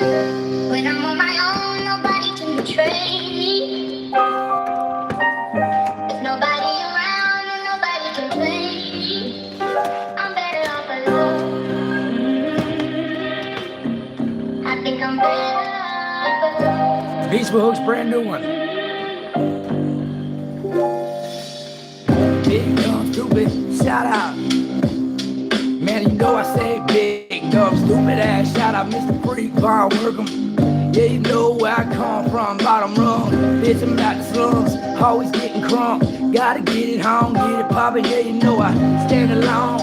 When I'm on my own, nobody can betray me. There's nobody around and nobody can play me. I'm better off alone. I think I'm better off alone. Peaceful Hook's brand new one. Big dumb stupid, shout out. Man, you know I say big dumb stupid ass. Shout out Mr. Freak, Von Workham. Yeah, you know where I come from, bottom rung. Bitch, I'm out the slums, always getting crunk. Gotta get it home, get it poppin'. Yeah, you know I stand alone.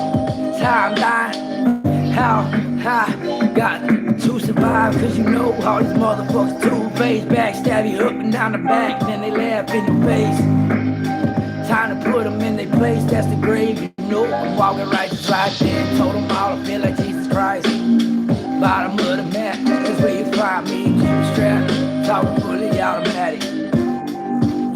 Time dying, how I got to survive. Cause you know all these motherfuckers two-faced, backstab you up and down the back, then they laugh in your face. Time to put them in their place, that's the grave. You know I'm walking right just like that. Told them all I feel like Jesus Christ. Bottom of the map, that's where you find me. Keep it strapped, talking fully automatic.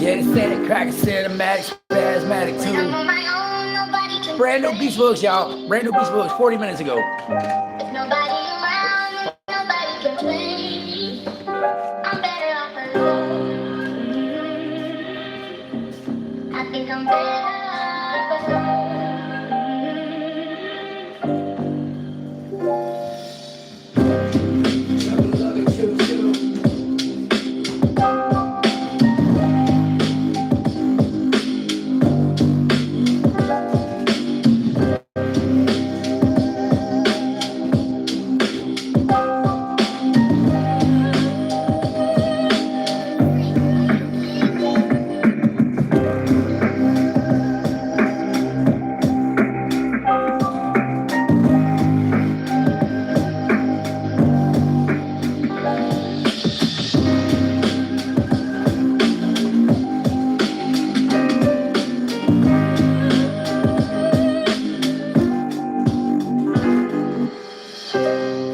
Yeah, they say that crack is cinematic, spasmatic too. I'm on my own, nobody can Brand new Beach Books, y'all. Brand new Beach Books, 40 minutes ago. There's nobody around and nobody can play me. I'm better off alone. I think I'm better off alone.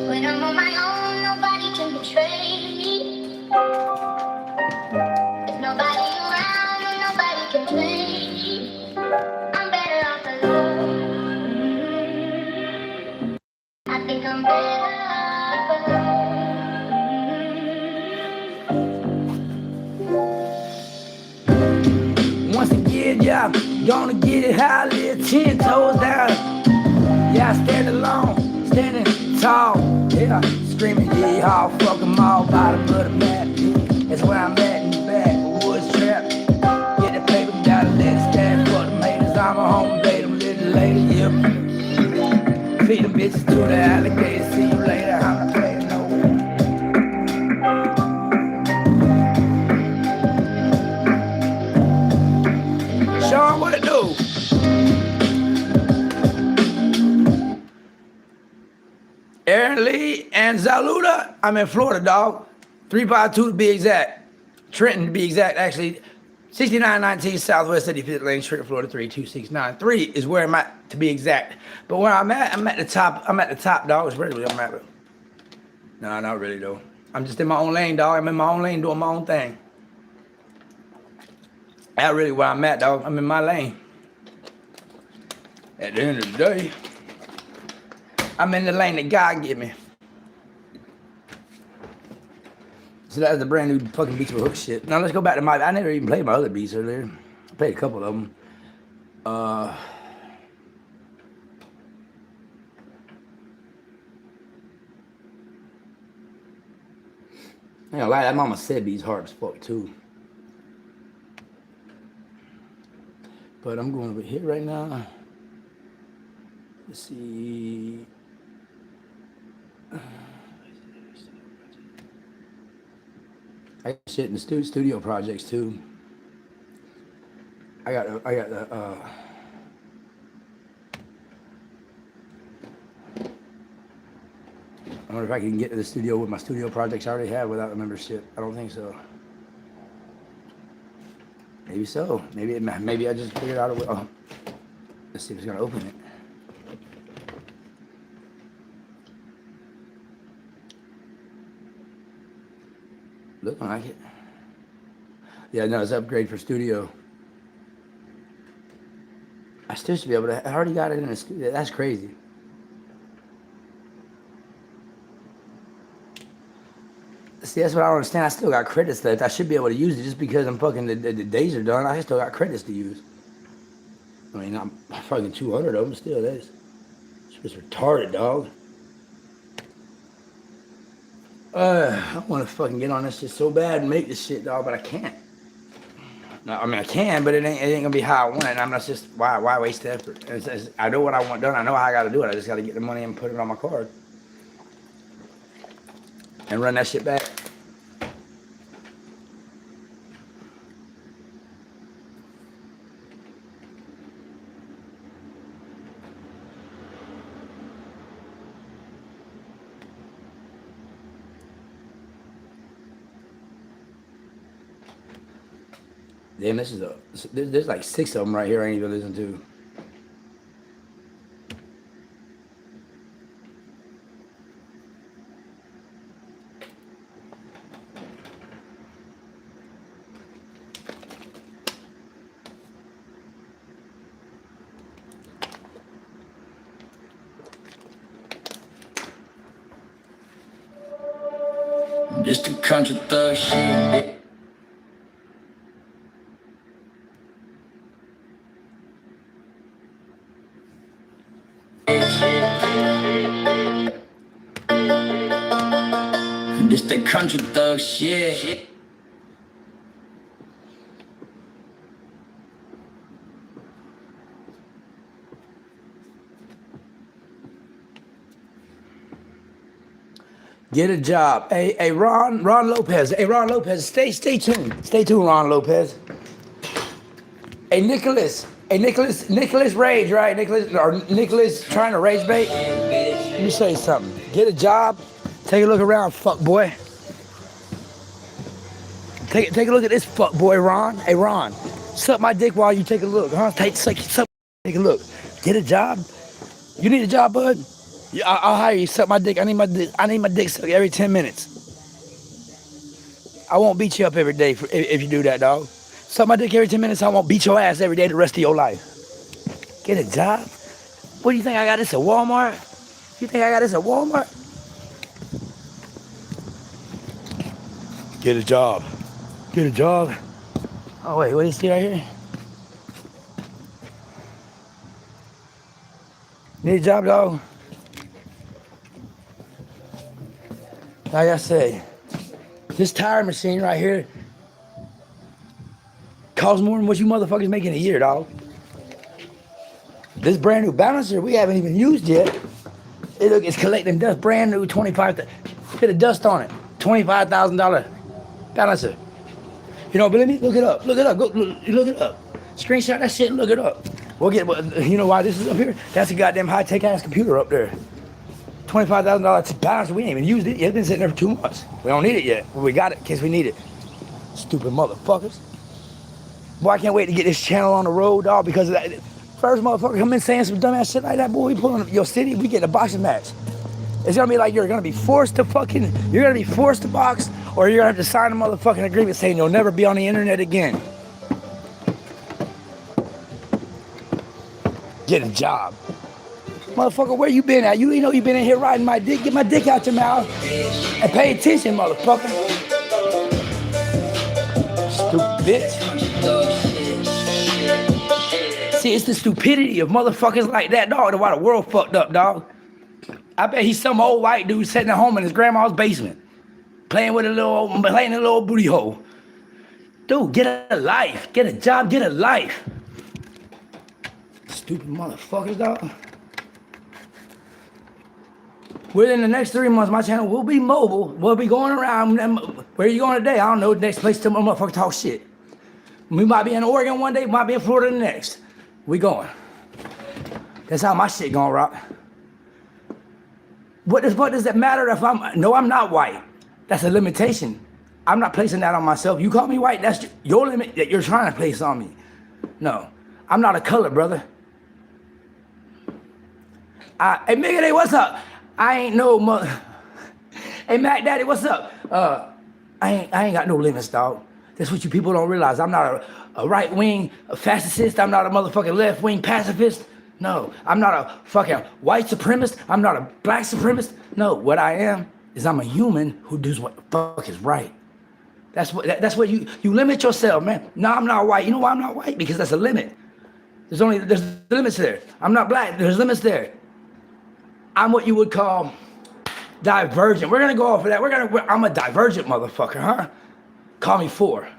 When I'm on my own, nobody can betray me. There's nobody around and nobody can play me. I'm better off alone. I think I'm better off alone. Once again, yeah, gonna get it how I live 10 toes down. Yeah, I stand alone, standing tall. Yeah, screaming, yeah, all fuck them all, bottom of the map. That's where I'm at in the back, woods trap. Get the paper, gotta let it stand. Fuck them haters, I'm a home, bait them little later, yeah. Feed them bitches to the alligator, see you later, I'm not playing no. Sean, what it do? Aaron Lee and Zaluda. I'm in Florida, dog. 352 to be exact. Trenton to be exact, actually. 6919 Southwest 85th Lane, Trenton, Florida 32693 is where I'm at, to be exact. But where I'm at the top. I'm at the top, dog. It's really where I'm at. No, not really, though. I'm just in my own lane, dog. I'm in my own lane doing my own thing. That's really where I'm at, dog. I'm in my lane. At the end of the day, I'm in the lane that God gave me. So that's the brand new fucking Beats with Hook shit. Now let's go back to my, I never even played my other beats earlier. I played a couple of them. I ain't gonna lie, that Mama Said beat's hard as fuck too. But I'm going over here right now. Let's see. I got shit in the studio projects too. I got the I wonder if I can get to the studio with my studio projects I already have without the membership. I don't think so. Maybe so. Maybe I just figured out a way. Oh, let's see if it's gonna open it. Looking like it. Yeah, no, it's upgrade for studio. I still should be able to. I already got it in the studio. That's crazy. See, that's what I don't understand. I still got credits left. I should be able to use it just because I'm fucking the days are done. I still got credits to use. I mean, I'm fucking 200 of them still. That's just retarded, dog. I want to fucking get on this shit so bad and make this shit, dog, but I can't. No, I mean, I can, but it ain't gonna be how I want it. And I'm not just why waste the effort? I know what I want done. I know how I got to do it. I just got to get the money and put it on my card and run that shit back. Damn, there's like 6 of them right here I ain't even listen to. Just a country thug shit. Just that country thug shit. Get a job. Hey, Ron Lopez. Hey, Ron Lopez, stay tuned. Stay tuned, Ron Lopez. Hey, Nicholas Rage, right? Nicholas trying to rage bait. Let me show you something. Get a job. Take a look around, fuck boy. Take a look at this fuck boy, Ron. Hey, Ron, suck my dick while you take a look, huh? Take a look. Get a job. You need a job, bud? Yeah, I'll hire you. Suck my dick. I need my dick sucked every 10 minutes. I won't beat you up every day if you do that, dog. Suck my dick every 10 minutes. I won't beat your ass every day the rest of your life. Get a job? What do you think I got this at Walmart? You think I got this at Walmart? Get a job. Get a job. Oh wait, what do you see right here? Need a job, dog? Like I say, this tire machine right here costs more than what you motherfuckers make in a year, dog. This brand new balancer we haven't even used yet. It's collecting dust, brand new 25. Hit a dust on it. $25,000 balancer. You don't believe me? Look it up. Look it up. Go look it up. Screenshot that shit and look it up. We'll get. You know why this is up here? That's a goddamn high-tech ass computer up there. $25,000 balancer. We ain't even used it. It's been sitting there for 2 months. We don't need it yet. But we got it in case we need it. Stupid motherfuckers. Boy, I can't wait to get this channel on the road, dog, because of that. First motherfucker come in saying some dumbass shit like that, boy, we pulling up your city, we get a boxing match. It's gonna be like you're gonna be forced to box, or you're gonna have to sign a motherfucking agreement saying you'll never be on the internet again. Get a job. Motherfucker, where you been at? You know you been in here riding my dick. Get my dick out your mouth and pay attention, motherfucker. Stupid bitch. See, it's the stupidity of motherfuckers like that, dog, that's why the world fucked up, dog. I bet he's some old white dude sitting at home in his grandma's basement, playing a little booty hole. Dude, get a life. Get a job, get a life. Stupid motherfuckers, dog. Within the next 3 months, my channel will be mobile. We'll be going around. Where are you going today? I don't know. Next place till my motherfucker talk shit. We might be in Oregon one day, might be in Florida the next. We going. That's how my shit gonna rock. What does that matter if I'm not white. That's a limitation. I'm not placing that on myself. You call me white, that's your limit that you're trying to place on me. No, I'm not a color, brother. Hey, Miggity, what's up? I ain't no mother. Hey, Mac Daddy, what's up? I ain't got no limits, dog. That's what you people don't realize. I'm not a right-wing fascist. I'm not a motherfucking left-wing pacifist. No, I'm not a fucking white supremacist. I'm not a black supremacist. No, what I am is I'm a human who does what the fuck is right. That's what you limit yourself, man. No, I'm not white. You know why I'm not white? Because that's a limit. There's limits there. I'm not black. There's limits there. I'm what you would call divergent. We're gonna go off of that. I'm a divergent motherfucker, huh? Call me 4.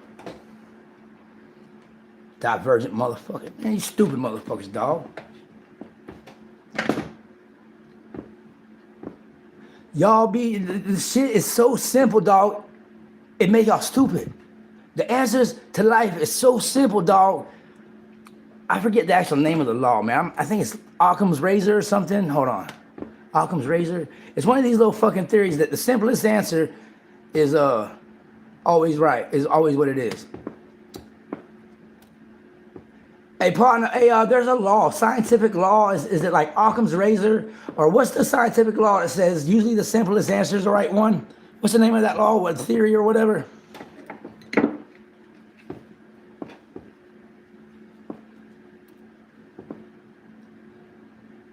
Divergent motherfucker. Man, you stupid motherfuckers, dog. Y'all the shit is so simple, dog. It make y'all stupid. The answers to life is so simple, dog. I forget the actual name of the law, man. I think it's Occam's razor or something. Hold on. Occam's razor. It's one of these little fucking theories that the simplest answer is always right, is always what it is. Hey, partner, there's a law, scientific law. Is it like Occam's razor? Or what's the scientific law that says usually the simplest answer is the right one? What's the name of that law? What theory or whatever?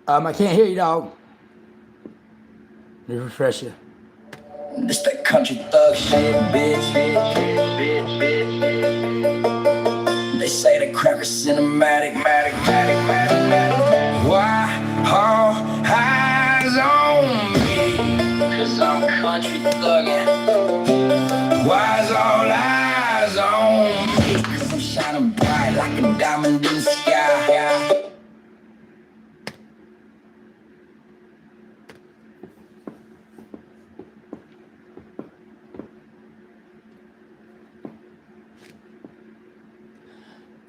I can't hear you, dog. Let me refresh you. This that country thug shit, bitch. They say the cracker's cinematic. Why all eyes on me? Cause I'm country thuggin'. Why's all eyes on me? Cause I'm shining bright like a diamond in the sky.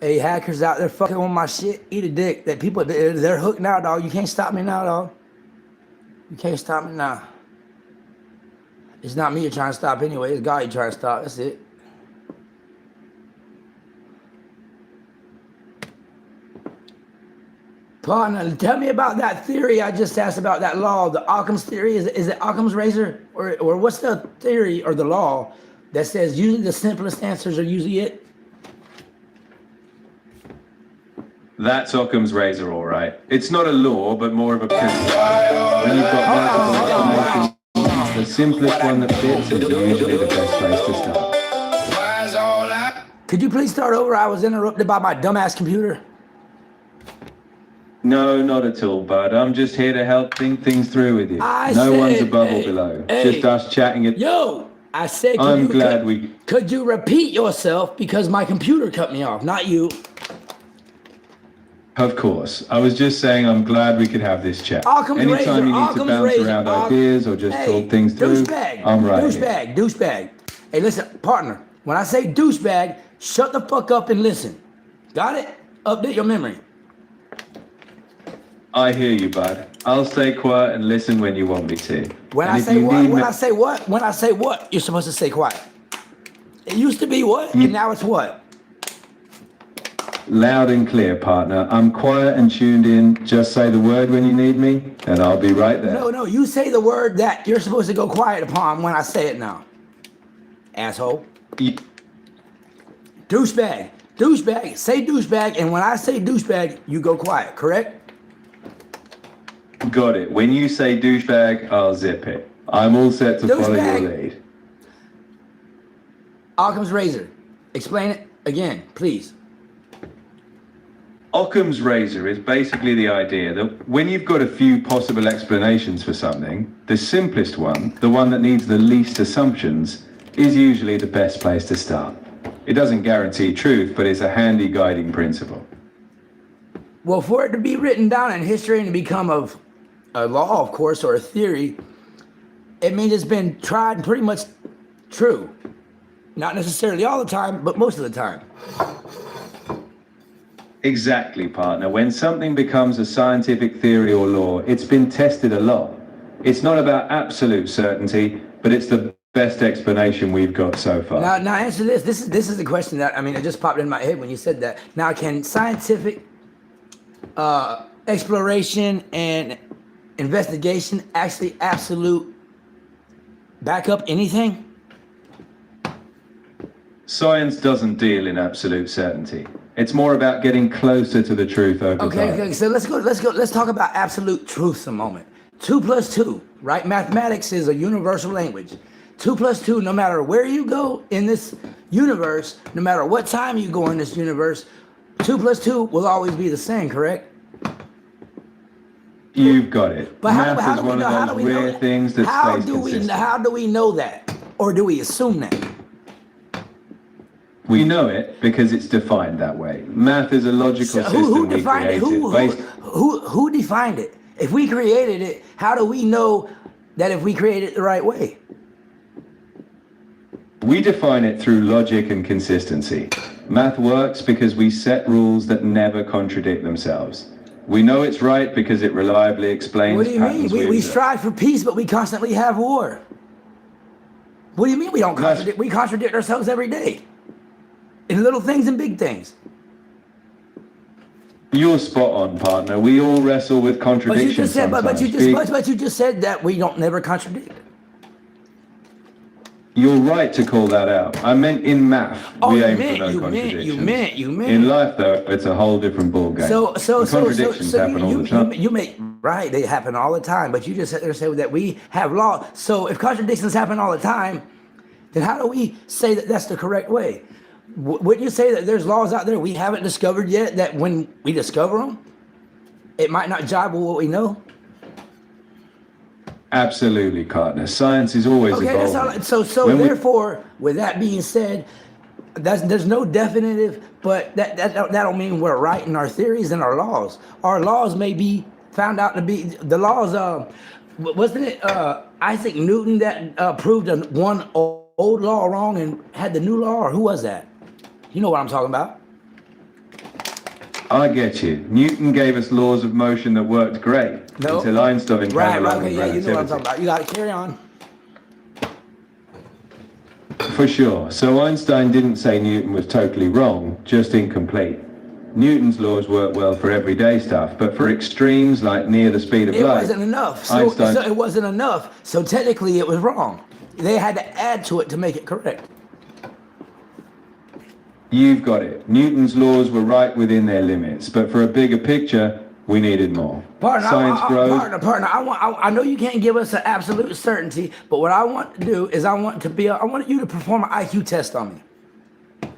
Hey, hackers out there fucking with my shit, eat a dick. That people, they're hooked now, dog. You can't stop me now, dog. You can't stop me now. It's not me you're trying to stop anyway. It's God you're trying to stop. That's it. Partner, tell me about that theory I just asked about, that law, the Occam's theory. Is it Occam's razor? Or what's the theory or the law that says usually the simplest answers are usually it? That's Occam's razor, all right. It's not a law, but more of a principle. When you've got multiple explanations, the simplest one that fits is usually the best place to start. Could you please start over? I was interrupted by my dumbass computer. No, not at all, bud. I'm just here to help think things through with you. No one's above or below. Just us chatting it. Yo, I said, could you repeat yourself because my computer cut me off, not you. Of course. I was just saying I'm glad we could have this chat. Anytime you need to bounce around ideas or just talk things through, I'm right here. Douchebag. Hey, listen, partner, when I say douchebag, shut the fuck up and listen. Got it? Update your memory. I hear you, bud. I'll stay quiet and listen when you want me to. When I say what, you're supposed to stay quiet. It used to be what, and now it's what? Loud and clear, partner. I'm quiet and tuned in. Just say the word when you need me, and I'll be right there. No, you say the word that you're supposed to go quiet upon when I say it now. Asshole. Douchebag. Say douchebag, and when I say douchebag, you go quiet, correct? Got it. When you say douchebag, I'll zip it. I'm all set to follow your lead. Occam's razor. Explain it again, please. Occam's razor is basically the idea that when you've got a few possible explanations for something, the simplest one, the one that needs the least assumptions, is usually the best place to start. It doesn't guarantee truth, but it's a handy guiding principle. Well, for it to be written down in history and to become a law, of course, or a theory, it means it's been tried and pretty much true. Not necessarily all the time, but most of the time. Exactly, partner. When something becomes a scientific theory or law, it's been tested a lot. It's not about absolute certainty, but it's the best explanation we've got so far. Now answer this. This is the question that, it just popped in my head when you said that. Now, can scientific exploration and investigation actually absolute back up anything? Science doesn't deal in absolute certainty. It's more about getting closer to the truth over time. Okay, so let's talk about absolute truth a moment. 2 plus 2, right? Mathematics is a universal language. 2 plus 2, no matter where you go in this universe, no matter what time you go in this universe, 2 plus 2 will always be the same, correct? You've got it. But Math how is do we one know? How of do those we know rare that? things that stays consistent. How do we know that, or do we assume that? We know it because it's defined that way. Math is a logical So system who we defined it? created. Who defined it? If we created it, how do we know that if we created it the right way? We define it through logic and consistency. Math works because we set rules that never contradict themselves. We know it's right because it reliably explains What do you mean? patterns We observe. strive for peace, but we constantly have war. What do you mean we don't contradict? We contradict ourselves every day. In little things and big things. You're spot on, partner. We all wrestle with contradictions sometimes. But you just said that we don't never contradict. You're right to call that out. I meant in math, we aim for no you contradictions. meant. In life, though, it's a whole different ballgame. Contradictions happen all the time. You make right. They happen all the time. But you just said that we have law. So if contradictions happen all the time, then how do we say that that's the correct way? Wouldn't you say that there's laws out there we haven't discovered yet that when we discover them, it might not jive with what we know? Absolutely, partner. Science is always evolving. That's all. So therefore, with that being said, there's no definitive, but that don't mean we're right in our theories and our laws. Our laws may be found out to be the laws. Wasn't it Isaac Newton that proved one old law wrong and had the new law, or who was that? You know what I'm talking about. I get you. Newton gave us laws of motion that worked great until Einstein came along with relativity. You know what I'm talking about. You got to carry on. For sure. So Einstein didn't say Newton was totally wrong, just incomplete. Newton's laws work well for everyday stuff, but for extremes like near the speed of light, it wasn't enough. So it wasn't enough. So technically, it was wrong. They had to add to it to make it correct. You've got it. Newton's laws were right within their limits, but for a bigger picture, we needed more. Science grows. Partner, I know you can't give us an absolute certainty, but what I want to do is I want you to perform an IQ test on me.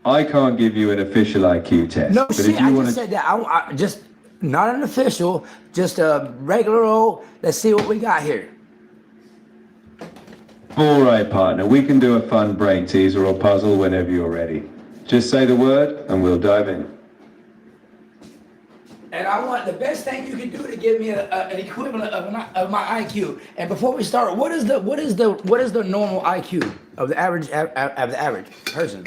I can't give you an official IQ test. No but shit, if you I want just said that. I just not an official, just a regular old. Let's see what we got here. All right, partner. We can do a fun brain teaser or puzzle whenever you're ready. Just say the word, and we'll dive in. And I want the best thing you can do to give me an equivalent of my IQ. And before we start, what is the normal IQ of the average person?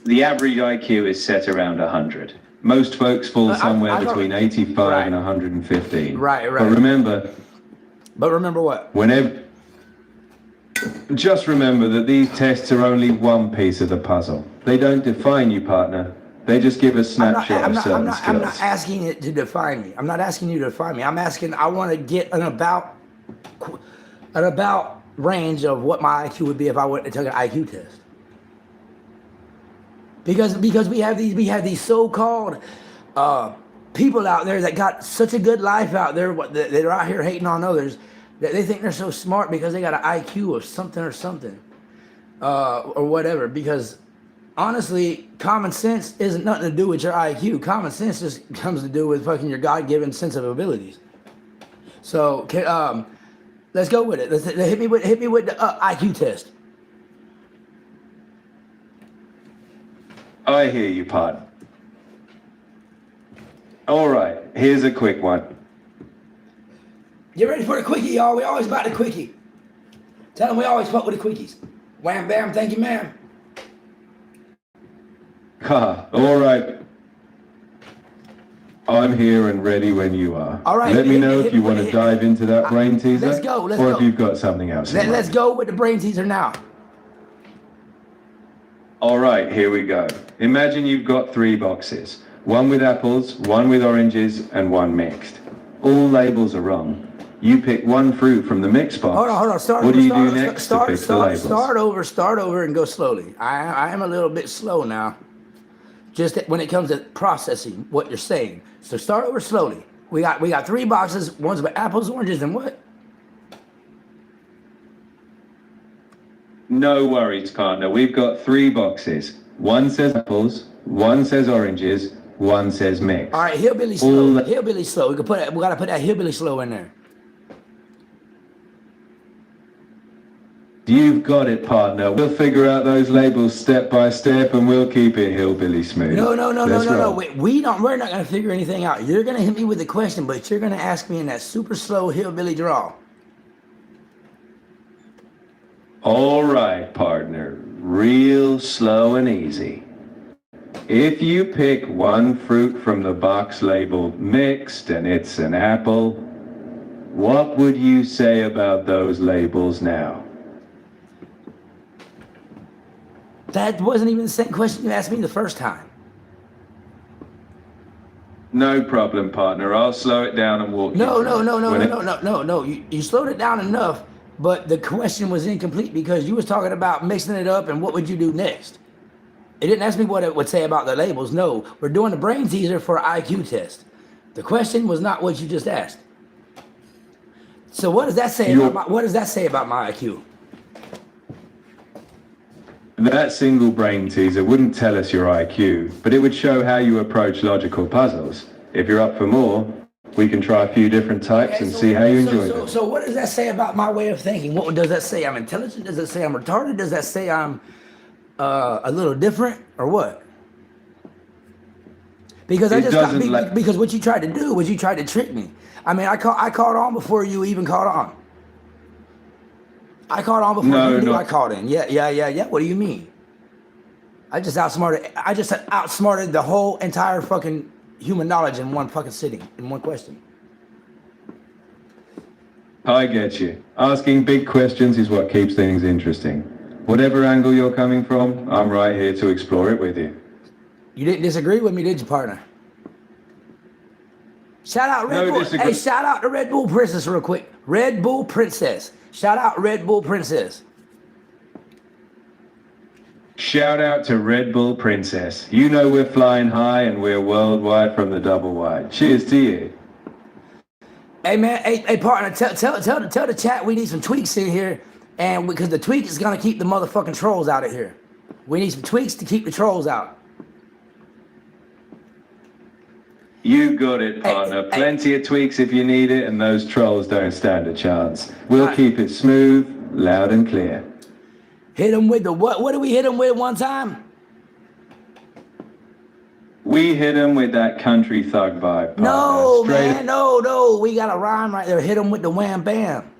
The average IQ is set around 100. Most folks fall somewhere between 85 and 115. Right. But remember what? Just remember that these tests are only one piece of the puzzle. They don't define you, partner. They just give a snapshot of certain skills. I'm not asking it to define me. I'm not asking you to define me. I'm asking, I want to get an about range of what my IQ would be if I went to take an IQ test. Because we have these so-called people out there that got such a good life out there, that are out here hating on others, that they think they're so smart because they got an IQ of something or whatever. Because honestly, common sense isn't nothing to do with your IQ. Common sense just comes to do with fucking your God-given sense of abilities. So let's go with it. Hit me with the IQ test. I hear you, partner. All right, here's a quick one. Get ready for the quickie, y'all. We always about the quickie. Tell them we always fuck with the quickies. Wham, bam, thank you, ma'am. All right. I'm here and ready when you are. All right. Let me know if you want to dive into that brain teaser. Let's go. Or if you've got something else. Let's go with the brain teaser now. All right, here we go. Imagine you've got 3 boxes. One with apples, one with oranges, and one mixed. All labels are wrong. You pick one fruit from the mixed box. Hold on. What do you do next to fix the labels? Start over and go slowly. I am a little bit slow now. just when it comes to processing what you're saying. So start over slowly. We got 3 boxes. One's with apples, oranges, and what? No worries, partner. We've got 3 boxes. One says apples, one says oranges, one says mix. All right, hillbilly slow. Hillbilly slow. We gotta put that hillbilly slow in there. You've got it, partner. We'll figure out those labels step by step, and we'll keep it hillbilly smooth. No. Let's roll. We're not gonna figure anything out. You're gonna hit me with the question, but you're gonna ask me in that super slow hillbilly drawl. All right, partner. Real slow and easy. If you pick one fruit from the box labeled mixed and it's an apple, what would you say about those labels now? That wasn't even the same question you asked me the first time. No problem, partner. I'll slow it down and walk No. you through. You slowed it down enough, but the question was incomplete because you was talking about mixing it up and what would you do next. It didn't ask me what it would say about the labels. No, we're doing the brain teaser for an IQ test. The question was not what you just asked. So what does that say about my IQ? That single brain teaser wouldn't tell us your IQ, but it would show how you approach logical puzzles. If you're up for more, we can try a few different types and see how you enjoy them. So what does that say about my way of thinking? What does that say? I'm intelligent? Does it say I'm retarded? Does that say I'm a little different or what? Because because what you tried to do was you tried to trick me. I mean, I caught on before you even caught on. I caught on before you knew I caught in. Yeah. What do you mean? I just outsmarted the whole entire fucking human knowledge in one fucking sitting, in one question. I get you. Asking big questions is what keeps things interesting. Whatever angle you're coming from, I'm right here to explore it with you. You didn't disagree with me, did you, partner? Shout out Red Bull. Hey, shout out to Red Bull Princess real quick. Red Bull Princess. Shout out Red Bull Princess. Shout out to Red Bull Princess. You know we're flying high and we're worldwide from the double wide. Cheers to you. Hey man, hey partner, tell the chat we need some tweaks in here, and because the tweak is gonna keep the motherfucking trolls out of here. We need some tweaks to keep the trolls out. You got it, partner. Plenty of tweaks if you need it, and those trolls don't stand a chance. We'll keep it smooth, loud and clear. Hit them with the what? What did we hit them with one time? We hit them with that country thug vibe, partner. No, man, no. We got a rhyme right there. Hit them with the wham bam.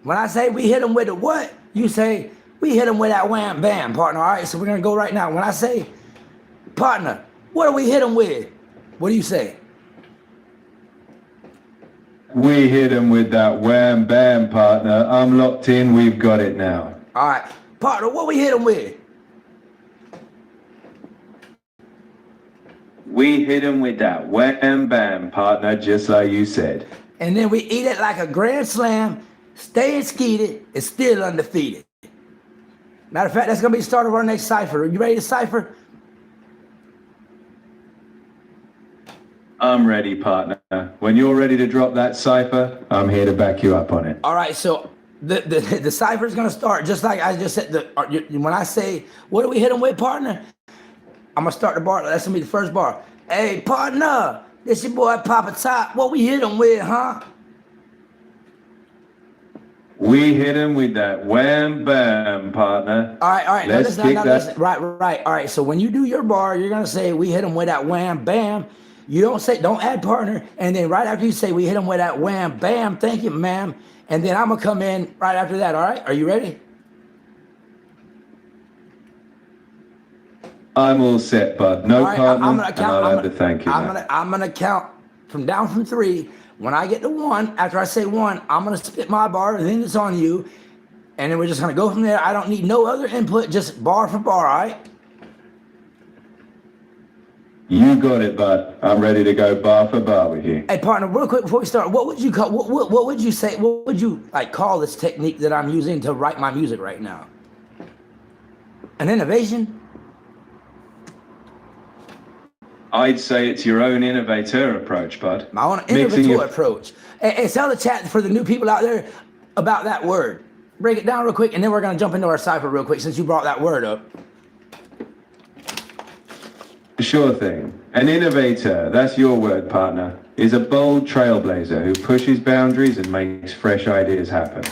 When I say we hit them with the what, you say we hit them with that wham bam, partner. All right, so we're gonna go right now. When I say, partner, what do we hit them with? What do you say? We hit him with that wham bam, partner. I'm locked in. We've got it now. All right, partner, what we hit him with? We hit him with that wham bam, partner, just like you said. And then we eat it like a grand slam, staying skeeted, and still undefeated. Matter of fact, that's gonna be the start of our next cipher. Are you ready to cipher? I'm ready, partner. When you're ready to drop that cipher, I'm here to back you up on it. All right, so the cipher is gonna start just like I just said. When I say, what do we hit him with, partner? I'm gonna start the bar. That's gonna be the first bar. Hey, partner, this your boy Papa Top. What we hit him with, huh? We hit him with that wham bam, partner. All right. Let's now kick listen, that. listen. Right. All right. So when you do your bar, you're gonna say we hit him with that wham bam. You don't add partner, and then right after you say we hit him with that wham bam, thank you, ma'am, and then I'm gonna come in right after that. All right? Are you ready? I'm all set, bud. No right, partner, I'm gonna count, and I'll have to thank you. I'm gonna count down from 3. When I get to 1, after I say 1, I'm gonna spit my bar, and then it's on you, and then we're just gonna go from there. I don't need no other input, just bar for bar. All right? You got it, bud. I'm ready to go bar for bar with you. Hey, partner, real quick before we start, what would you call? What would you say? What would you call this technique that I'm using to write my music right now? An innovation? I'd say it's your own innovator approach, bud. My own Mixing innovator your approach. And tell the chat for the new people out there about that word. Break it down real quick, and then we're going to jump into our cipher real quick since you brought that word up. Sure thing. An innovator, that's your word, partner, is a bold trailblazer who pushes boundaries and makes fresh ideas happen.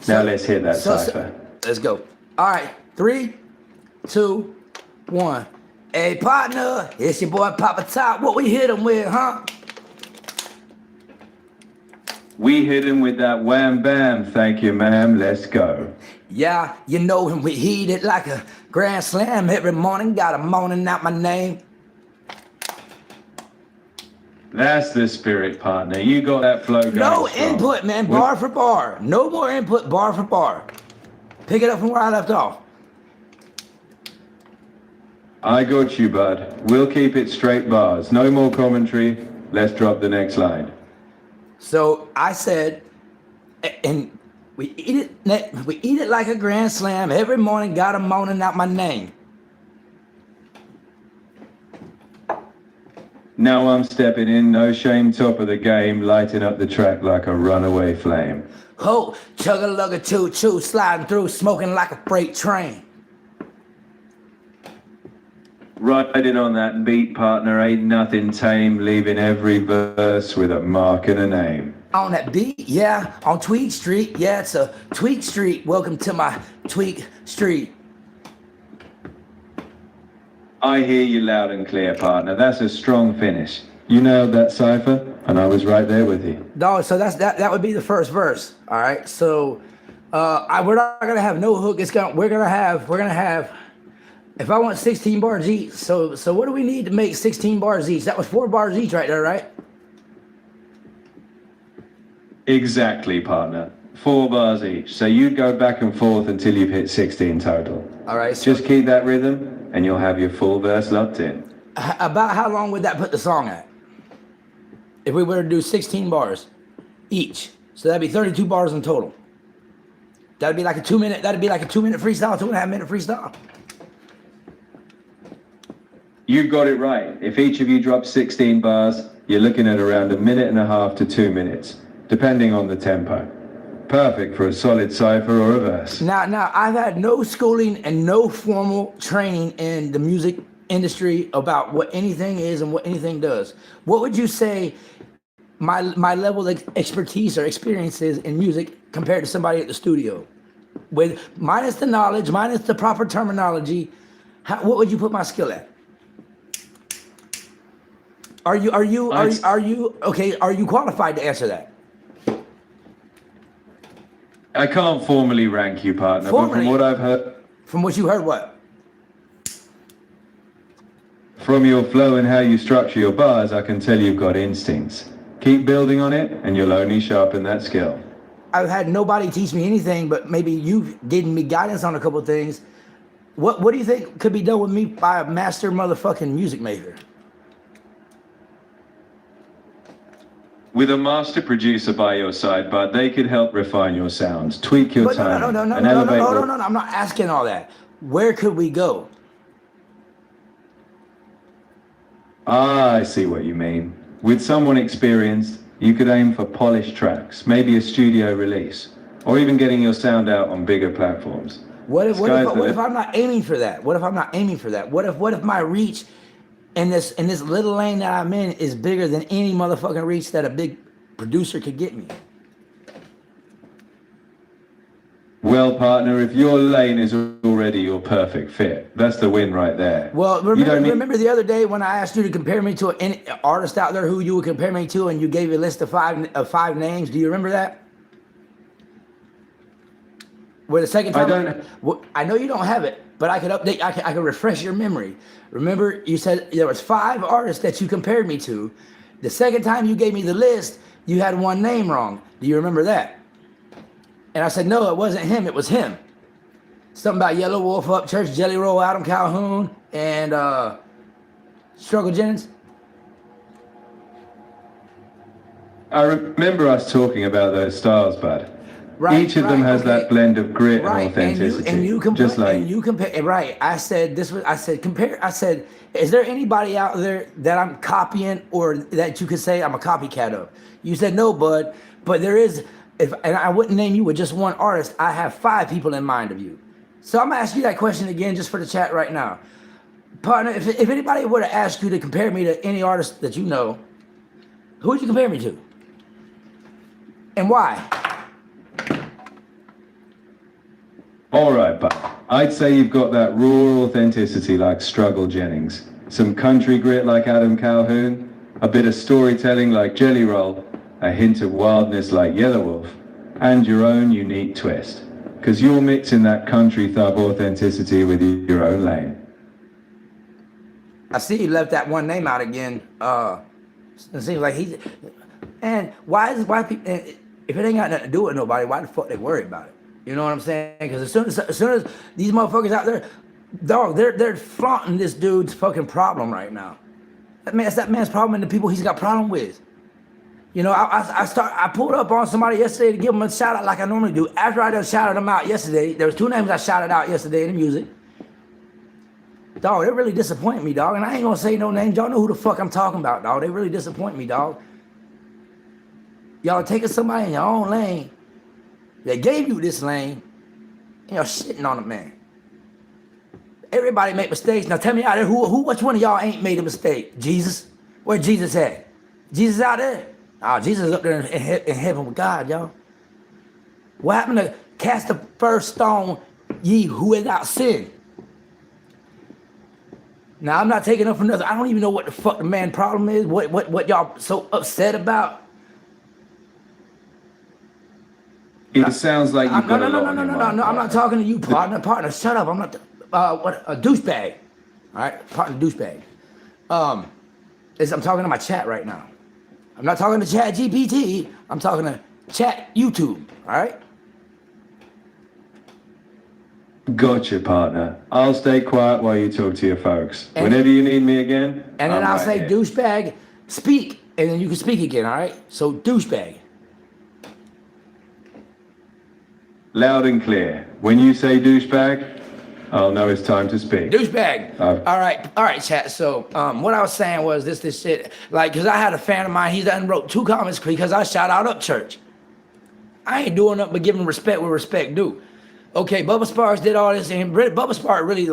Now let's hit that cipher. Let's go. All right, 3, 2, 1. Hey, partner, it's your boy Papa Top. What we hit him with, huh? We hit him with that wham bam, thank you, ma'am. Let's go. Yeah, you know him. We heat it like a grand slam every morning. Got a moaning out my name. That's the spirit, partner. You got that flow going. No strong. input, man. Bar for bar. No more input. Bar for bar. Pick it up from where I left off. I got you, bud. We'll keep it straight bars. No more commentary. Let's drop the next line. So I said, and we eat it like a grand slam every morning. Got a moaning out my name. Now I'm stepping in, no shame, top of the game, lighting up the track like a runaway flame. Ho, chug-a-lug-a-choo-choo, sliding through, smoking like a freight train. Riding on that beat, partner, ain't nothing tame, leaving every verse with a mark and a name. On that beat, yeah, on Tweed Street, yeah, it's a Tweak Street. Welcome to my Tweak Street. I hear you loud and clear, partner. That's a strong finish. You nailed that cipher, and I was right there with you. No, so that would be the first verse. All right. So we're not gonna have no hook. We're gonna have if I want 16 bars each. So what do we need to make 16 bars each? That was 4 bars each right there, right? Exactly, partner. 4 bars each. So you go back and forth until you've hit 16 total. All right. So just keep that rhythm and you'll have your full verse locked in. About how long would that put the song at? If we were to do 16 bars each. So that'd be 32 bars in total. That'd be like a 2 minute freestyle, 2.5 minute freestyle. You got it right. If each of you drops 16 bars, you're looking at around 1.5 to 2 minutes, depending on the tempo. Perfect for a solid cipher or a verse. Now, I've had no schooling and no formal training in the music industry about what anything is and what anything does. What would you say my level of expertise or experience is in music compared to somebody at the studio? With minus the knowledge, minus the proper terminology, what would you put my skill at? Are you qualified to answer that? I can't formally rank you, partner, but from what I've heard... From what you heard, what? From your flow and how you structure your bars, I can tell you've got instincts. Keep building on it, and you'll only sharpen that skill. I've had nobody teach me anything, but maybe you've given me guidance on a couple of things. What do you think could be done with me by a master motherfucking music maker? With a master producer by your side, bud, they could help refine your sounds, tweak your timing, No, I'm not asking all that. Where could we go? Ah, I see what you mean. With someone experienced, you could aim for polished tracks, maybe a studio release, or even getting your sound out on bigger platforms. What if I'm not aiming for that? What if my reach in this little lane that I'm in is bigger than any motherfucking reach that a big producer could get me? Well, partner, if your lane is already your perfect fit, that's the win right there. Well, remember the other day when I asked you to compare me to an artist out there who you would compare me to, and you gave a list of five names. Do you remember that? Where the second time I know you don't have it, but I could update. I could refresh your memory. Remember, you said there was 5 artists that you compared me to. The second time you gave me the list, you had one name wrong. Do you remember that? And I said, no, it wasn't him. It was him. Something about Yellow Wolf, Up Church, Jelly Roll, Adam Calhoun, and Struggle Jennings. I remember us talking about those styles, bud. Right, Each of them right, has okay. that blend of grit and Right, authenticity. and you compare, just like and you compare. Right, I said this was. I said compare. I said, is there anybody out there that I'm copying or that you could say I'm a copycat of? You said no, bud. But there is. If and I wouldn't name you with just one artist. I have 5 people in mind of you. So I'm gonna ask you that question again, just for the chat right now, partner. If anybody were to ask you to compare me to any artist that you know, who would you compare me to, and why? all right, but I'd say you've got that raw authenticity like Struggle Jennings, some country grit like Adam Calhoun, a bit of storytelling like Jelly Roll, a hint of wildness like Yellow Wolf, and your own unique twist. Because you're mixing that country thug authenticity with your own lane. I see you left that one name out again. It seems like he's. And why people? If it ain't got nothing to do with nobody, why the fuck they worry about it? You know what I'm saying? Because as soon as these motherfuckers out there, dog, they're flaunting this dude's fucking problem right now. It's that man's problem and the people he's got problem with. You know, I pulled up on somebody yesterday to give him a shout out like I normally do. After I done shouted them out yesterday, there was 2 names I shouted out yesterday in the music. Dog, they really disappoint me, dog. And I ain't gonna say no names. Y'all know who the fuck I'm talking about, dog. They really disappoint me, dog. Y'all taking somebody in your own lane. They gave you this lane, and y'all shitting on a man. Everybody make mistakes. Now tell me out there, which one of y'all ain't made a mistake? Jesus? Where Jesus at? Jesus out there? Oh, Jesus is up there in heaven with God, y'all. What happened to cast the first stone, ye who without sin? Now I'm not taking up for nothing. I don't even know what the fuck the man problem is. What y'all so upset about? It sounds like you've got a lot on your mind. No. I'm not talking to you, partner. Partner, shut up. I'm not. A douchebag. All right, partner, douchebag. I'm talking to my chat right now. I'm not talking to Chat GPT. I'm talking to Chat YouTube. All right. Gotcha, partner. I'll stay quiet while you talk to your folks. Whenever you need me again, and then I'll right say, here. douchebag, speak, and then you can speak again. All right. So douchebag. Loud and clear. When you say douchebag, I'll know it's time to speak. Douchebag. All right, chat. So, what I was saying was this shit, like, cause I had a fan of mine. He done wrote 2 comments because I shout out Up Church. I ain't doing nothing but giving respect where respect due. Okay, Bubba Sparks did all this, and Bubba Sparks really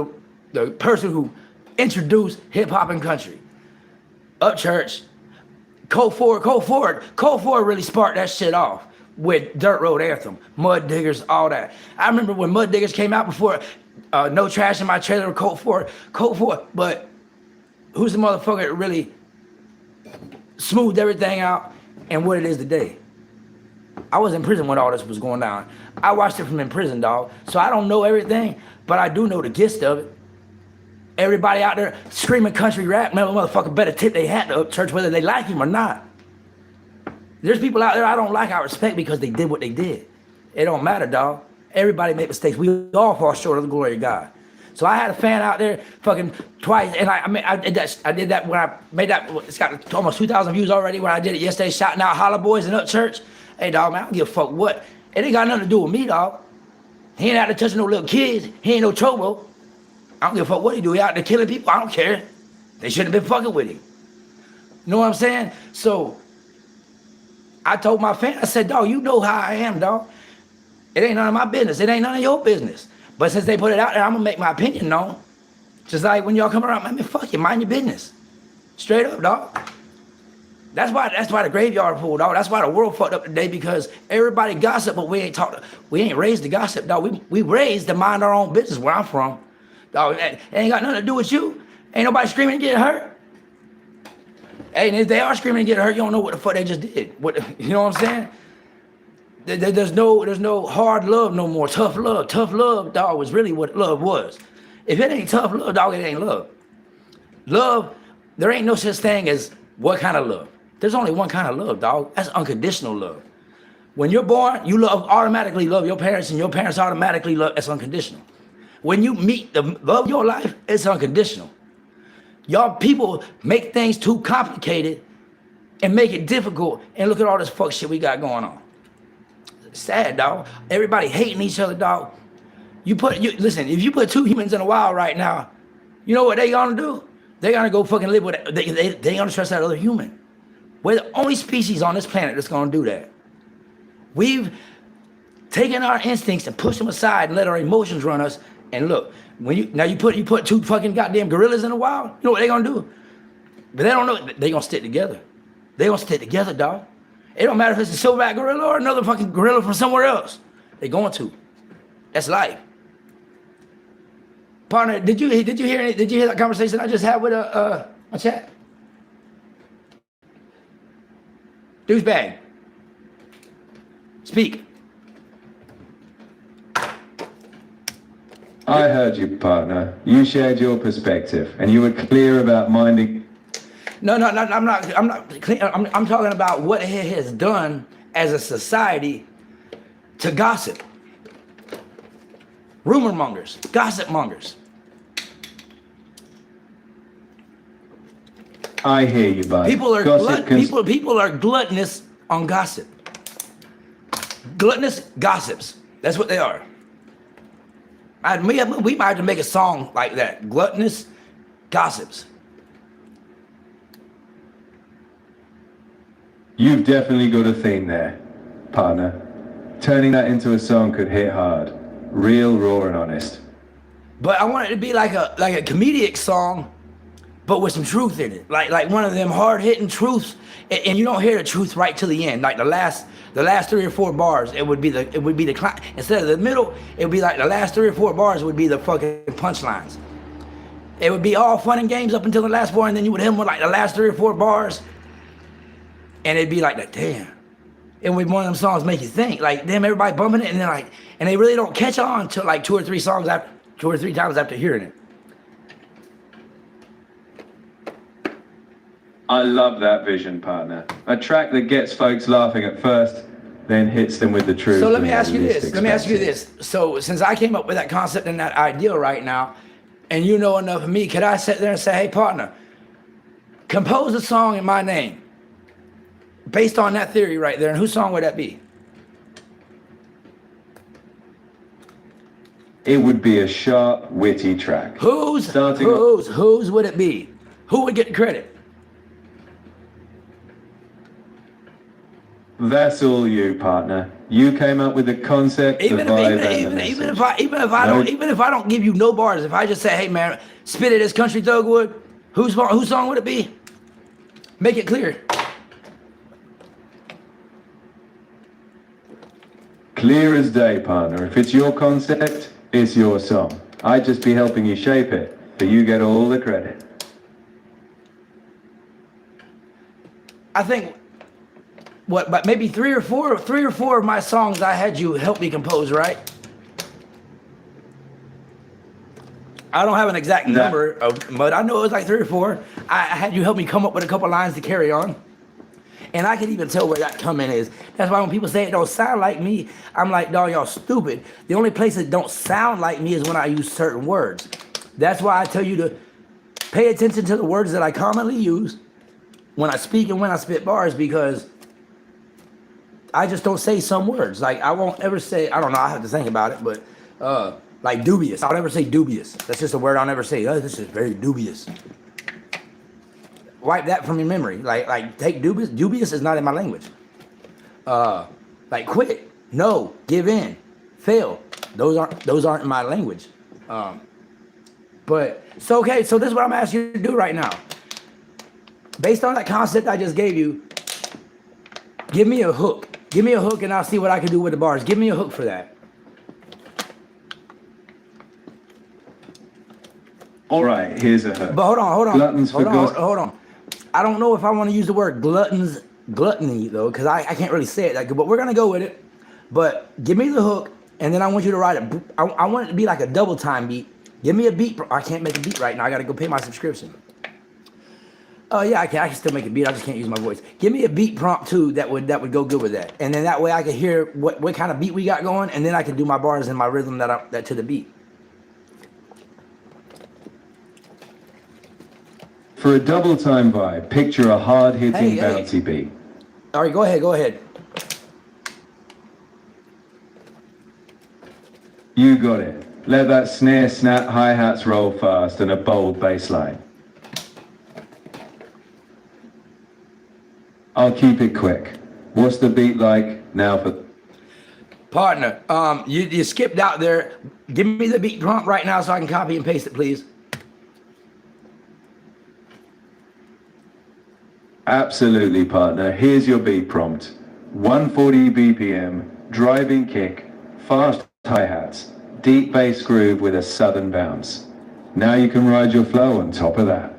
the person who introduced hip hop and country. Up Church, Code Ford really sparked that shit off. With Dirt Road Anthem, Mud Diggers, all that. I remember when Mud Diggers came out before No Trash in My Trailer, Code Ford, but who's the motherfucker that really smoothed everything out and what it is today? I was in prison when all this was going down. I watched it from in prison, dog. So I don't know everything, but I do know the gist of it. Everybody out there screaming country rap, motherfucker better tip they hat to Up Church whether they like him or not. There's people out there I don't like, I respect because they did what they did. It don't matter, dog. Everybody make mistakes. We all fall short of the glory of God. So I had a fan out there fucking twice, and I did that when I made that. It's got almost 2,000 views already when I did it yesterday, shouting out Holla Boys and Up Church. Hey, dog, man, I don't give a fuck what. It ain't got nothing to do with me, dog. He ain't out there touching no little kids. He ain't no trobo. I don't give a fuck what he do. He out there killing people. I don't care. They shouldn't have been fucking with him. You know what I'm saying? So I told my fan, I said, dog, you know how I am, dog. It ain't none of my business. It ain't none of your business. But since they put it out there, I'm gonna make my opinion known. Just like when y'all come around, man, fuck you, mind your business. Straight up, dog. That's why the graveyard full, dog. That's why the world fucked up today, because everybody gossip, but we ain't raised to gossip, dog. We raised to mind our own business where I'm from. Dog, it ain't got nothing to do with you. Ain't nobody screaming and getting hurt. Hey, and if they are screaming and getting hurt, you don't know what the fuck they just did. You know what I'm saying? There's no hard love no more. Tough love, dog, was really what love was. If it ain't tough love, dog, it ain't love. Love, there ain't no such thing as what kind of love. There's only one kind of love, dog. That's unconditional love. When you're born, you automatically love your parents, and your parents automatically love. That's unconditional. When you meet the love of your life, it's unconditional. Y'all people make things too complicated and make it difficult, and look at all this fuck shit we got going on. Sad, dog. Everybody hating each other, dog. Listen, if you put two humans in a wild right now, you know what they gonna do? They gonna go fucking live with it. They gonna trust that other human. We're the only species on this planet that's gonna do that. We've taken our instincts and pushed them aside and let our emotions run us. And look, when you put two fucking goddamn gorillas in the wild, you know what they gonna do? But they don't know. They gonna stick together. They gonna stick together, dog. It don't matter if it's a silverback gorilla or another fucking gorilla from somewhere else. They going to. That's life. Partner, did you hear that conversation I just had with my chat? Douchebag. Speak. I heard you, partner. You shared your perspective, and you were clear about minding. No, I'm not clear. I'm talking about what it has done as a society to gossip. Rumor mongers, gossip mongers. I hear you, bud. People are gluttonous on gossip. Gluttonous gossips. That's what they are. We might have to make a song like that. Gluttonous gossips. You've definitely got a theme there, partner. Turning that into a song could hit hard. Real, raw, and honest. But I want it to be like a comedic song, but with some truth in it. Like one of them hard-hitting truths, and you don't hear the truth right till the end. Like the last 3 or 4 bars, it would be the instead of the middle, it would be like the last 3 or 4 bars would be the fucking punchlines. It would be all fun and games up until the last 4, and then you would hit them with like the last 3 or 4 bars, and it'd be like that. Damn. And when one of them songs make you think, like, damn, everybody bumping it, and then and they really don't catch on until like 2 or 3 times after hearing it. I love that vision, partner. A track that gets folks laughing at first, then hits them with the truth. So let me ask you this. So since I came up with that concept and that ideal right now, and you know enough of me, could I sit there and say, hey, partner, compose a song in my name based on that theory right there, and whose song would that be? It would be a sharp, witty track. Whose would it be? Who would get the credit? That's all you, partner. You came up with the concept, the vibe, and the message. Even if I don't give you no bars, if I just say, hey man, spit it as Country Thug would, whose song would it be? Make it clear. Clear as day, partner. If it's your concept, it's your song. I'd just be helping you shape it, but you get all the credit. I think but maybe three or four of my songs I had you help me compose, right? I don't have an exact number, but I know it was like 3 or 4. I had you help me come up with a couple lines to carry on. And I can even tell where that comment is. That's why when people say it don't sound like me, I'm like, dog, y'all stupid. The only place that don't sound like me is when I use certain words. That's why I tell you to pay attention to the words that I commonly use when I speak and when I spit bars, because I just don't say some words. Like I won't ever say, I don't know, I have to think about it, but like dubious. I'll never say dubious. That's just a word I'll never say. Oh, this is very dubious. Wipe that from your memory. Like take dubious. Dubious is not in my language. Like quit, no, give in, fail. Those aren't in my language. But so okay, so this is what I'm asking you to do right now. Based on that concept I just gave you, give me a hook. Give me a hook and I'll see what I can do with the bars. Give me a hook for that. All right, here's a hook. But hold on. Gluttons for Hold on. I don't know if I want to use the word gluttony though, because I can't really say it that good, but we're gonna go with it. But give me the hook, and then I want you to write it. I want it to be like a double time beat. Give me a beat. I can't make a beat right now. I gotta go pay my subscription. Oh yeah, I can still make a beat. I just can't use my voice. Give me a beat prompt too that would go good with that, and then that way I can hear what kind of beat we got going, and then I can do my bars in my rhythm that to the beat. For a double time vibe, picture a hard-hitting bouncy beat. All right, go ahead. You got it. Let that snare snap, hi-hats roll fast, and a bold bass line. I'll keep it quick. What's the beat like now for... Partner, you skipped out there. Give me the beat prompt right now so I can copy and paste it, please. Absolutely, partner. Here's your beat prompt. 140 BPM, driving kick, fast hi-hats, deep bass groove with a southern bounce. Now you can ride your flow on top of that.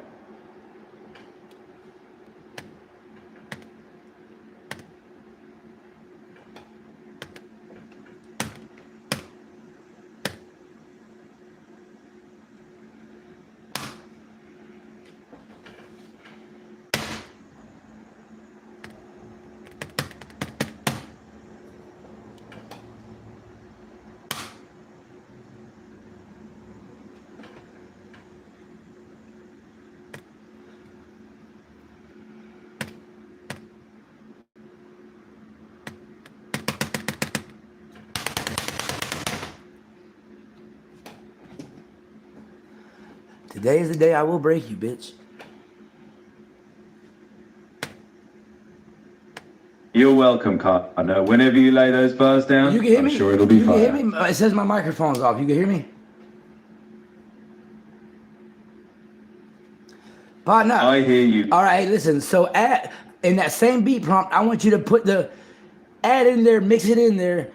Today is the day I will break you, bitch. You're welcome, partner. Whenever you lay those bars down, You can hear I'm me? sure it'll be You can fine. hear me? It says my microphone's off. You can hear me? Partner. I hear you. All right, listen. So in that same beat prompt, I want you to put add in there, mix it in there,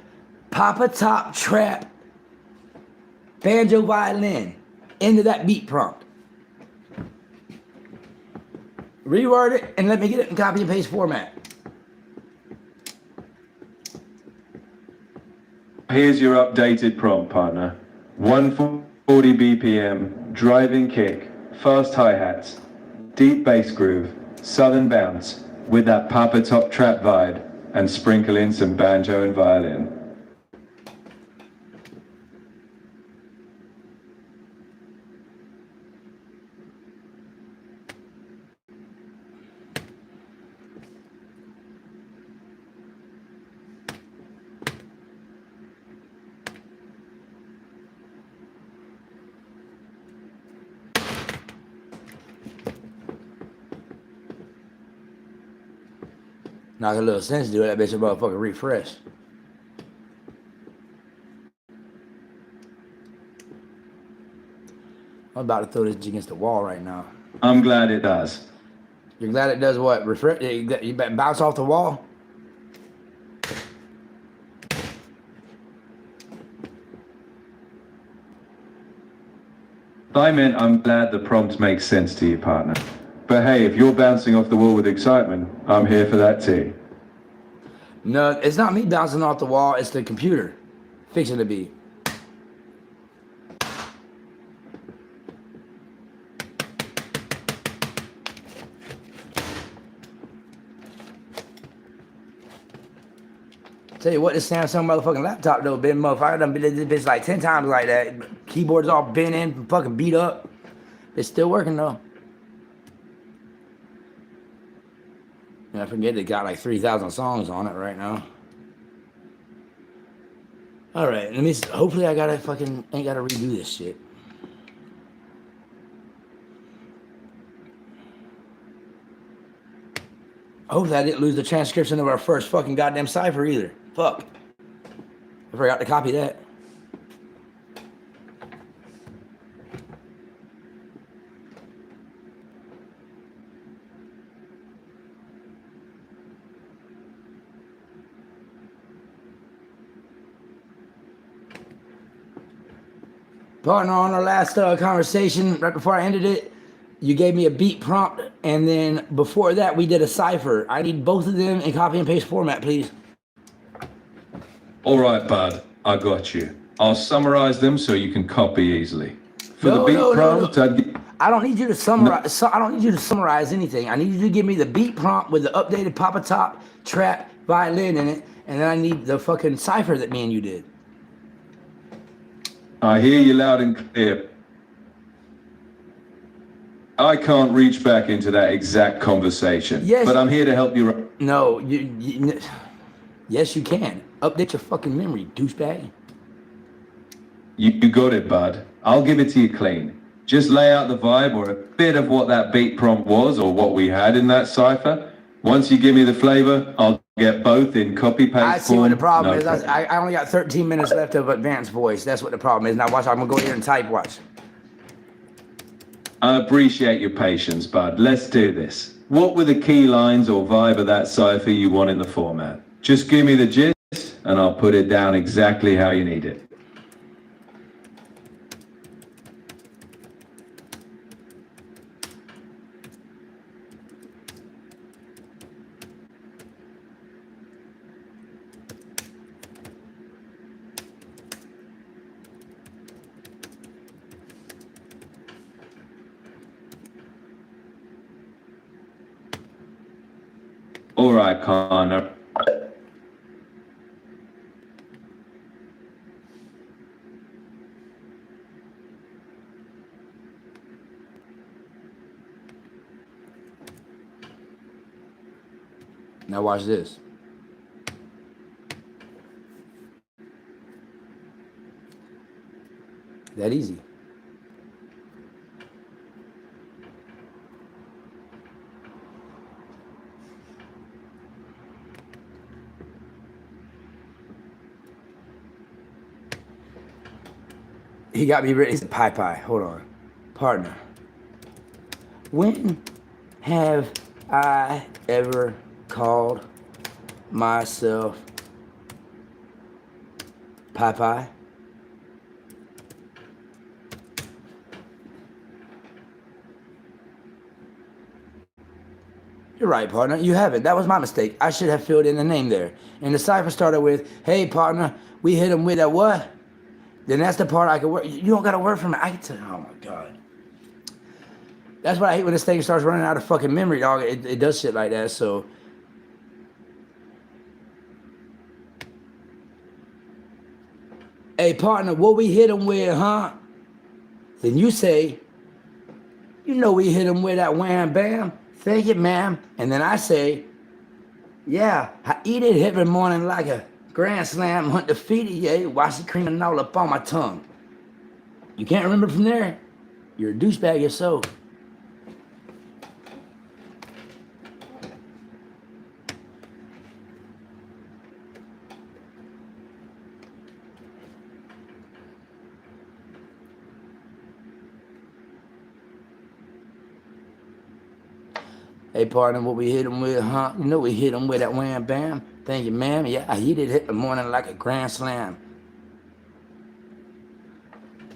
Papa Top Trap, banjo violin into that beat prompt. Reword it and let me get it in copy and paste format. Here's your updated prompt, partner. 140 BPM, driving kick, fast hi-hats, deep bass groove, southern bounce, with that Papa Top Trap vibe, and sprinkle in some banjo and violin. Knock a little sense to it, that bitch a motherfucker refresh. I'm about to throw this against the wall right now. I'm glad it does. You're glad it does what? Refresh? You bounce off the wall? I meant I'm glad the prompt makes sense to you, partner. But hey, if you're bouncing off the wall with excitement, I'm here for that too. No, it's not me bouncing off the wall. It's the computer fixing the beat. Tell you what, this Samsung motherfucking laptop though, been motherfucker. I done been this bitch like 10 times like that. Keyboard's all bent in, fucking beat up. It's still working though. And I forget it got like 3,000 songs on it right now. All right, let me. Hopefully, I gotta fucking ain't gotta redo this shit. Hopefully, I didn't lose the transcription of our first fucking goddamn cipher either. Fuck. I forgot to copy that. Partner, on our last conversation, right before I ended it, you gave me a beat prompt, and then before that, we did a cipher. I need both of them in copy and paste format, please. All right, bud, I got you. I'll summarize them so you can copy easily. For the beat prompt, I don't need you to summarize. I don't need you to summarize anything. I need you to give me the beat prompt with the updated Papa Top Trap violin in it, and then I need the fucking cipher that me and you did. I hear you loud and clear. I can't reach back into that exact conversation, yes, but I'm here to help you. No, yes, you can. Update your fucking memory, douchebag. You got it, bud. I'll give it to you clean. Just lay out the vibe or a bit of what that beat prompt was or what we had in that cipher. Once you give me the flavor, I'll get both in copy-paste form. I see what the problem no is. I only got 13 minutes left of advanced voice. That's what the problem is. Now watch, I'm gonna go here and type, watch. I appreciate your patience, bud. Let's do this. What were the key lines or vibe of that cipher you want in the format? Just give me the gist and I'll put it down exactly how you need it. All right, Connor. Now watch this. That easy. He got me ready. He said, Pie, hold on. Partner, when have I ever called myself Pie? You're right, partner. You haven't. That was my mistake. I should have filled in the name there. And the cipher started with, hey, partner, we hit him with a what? Then that's the part I can work. You don't got to work from it. I can tell. Oh my God. That's why I hate when this thing starts running out of fucking memory, dog. It does shit like that. So, hey, partner, what we hit him with, huh? Then you say, you know we hit him with that wham bam. Thank you, ma'am. And then I say, yeah, I eat it every morning like a grand slam, undefeated, yeah, wash the cream and all up on my tongue. You can't remember from there? You're a douchebag yourself. Hey, partner, what we hit him with, huh? You know we hit him with that wham bam. Thank you, ma'am. Yeah, he did hit the morning like a grand slam.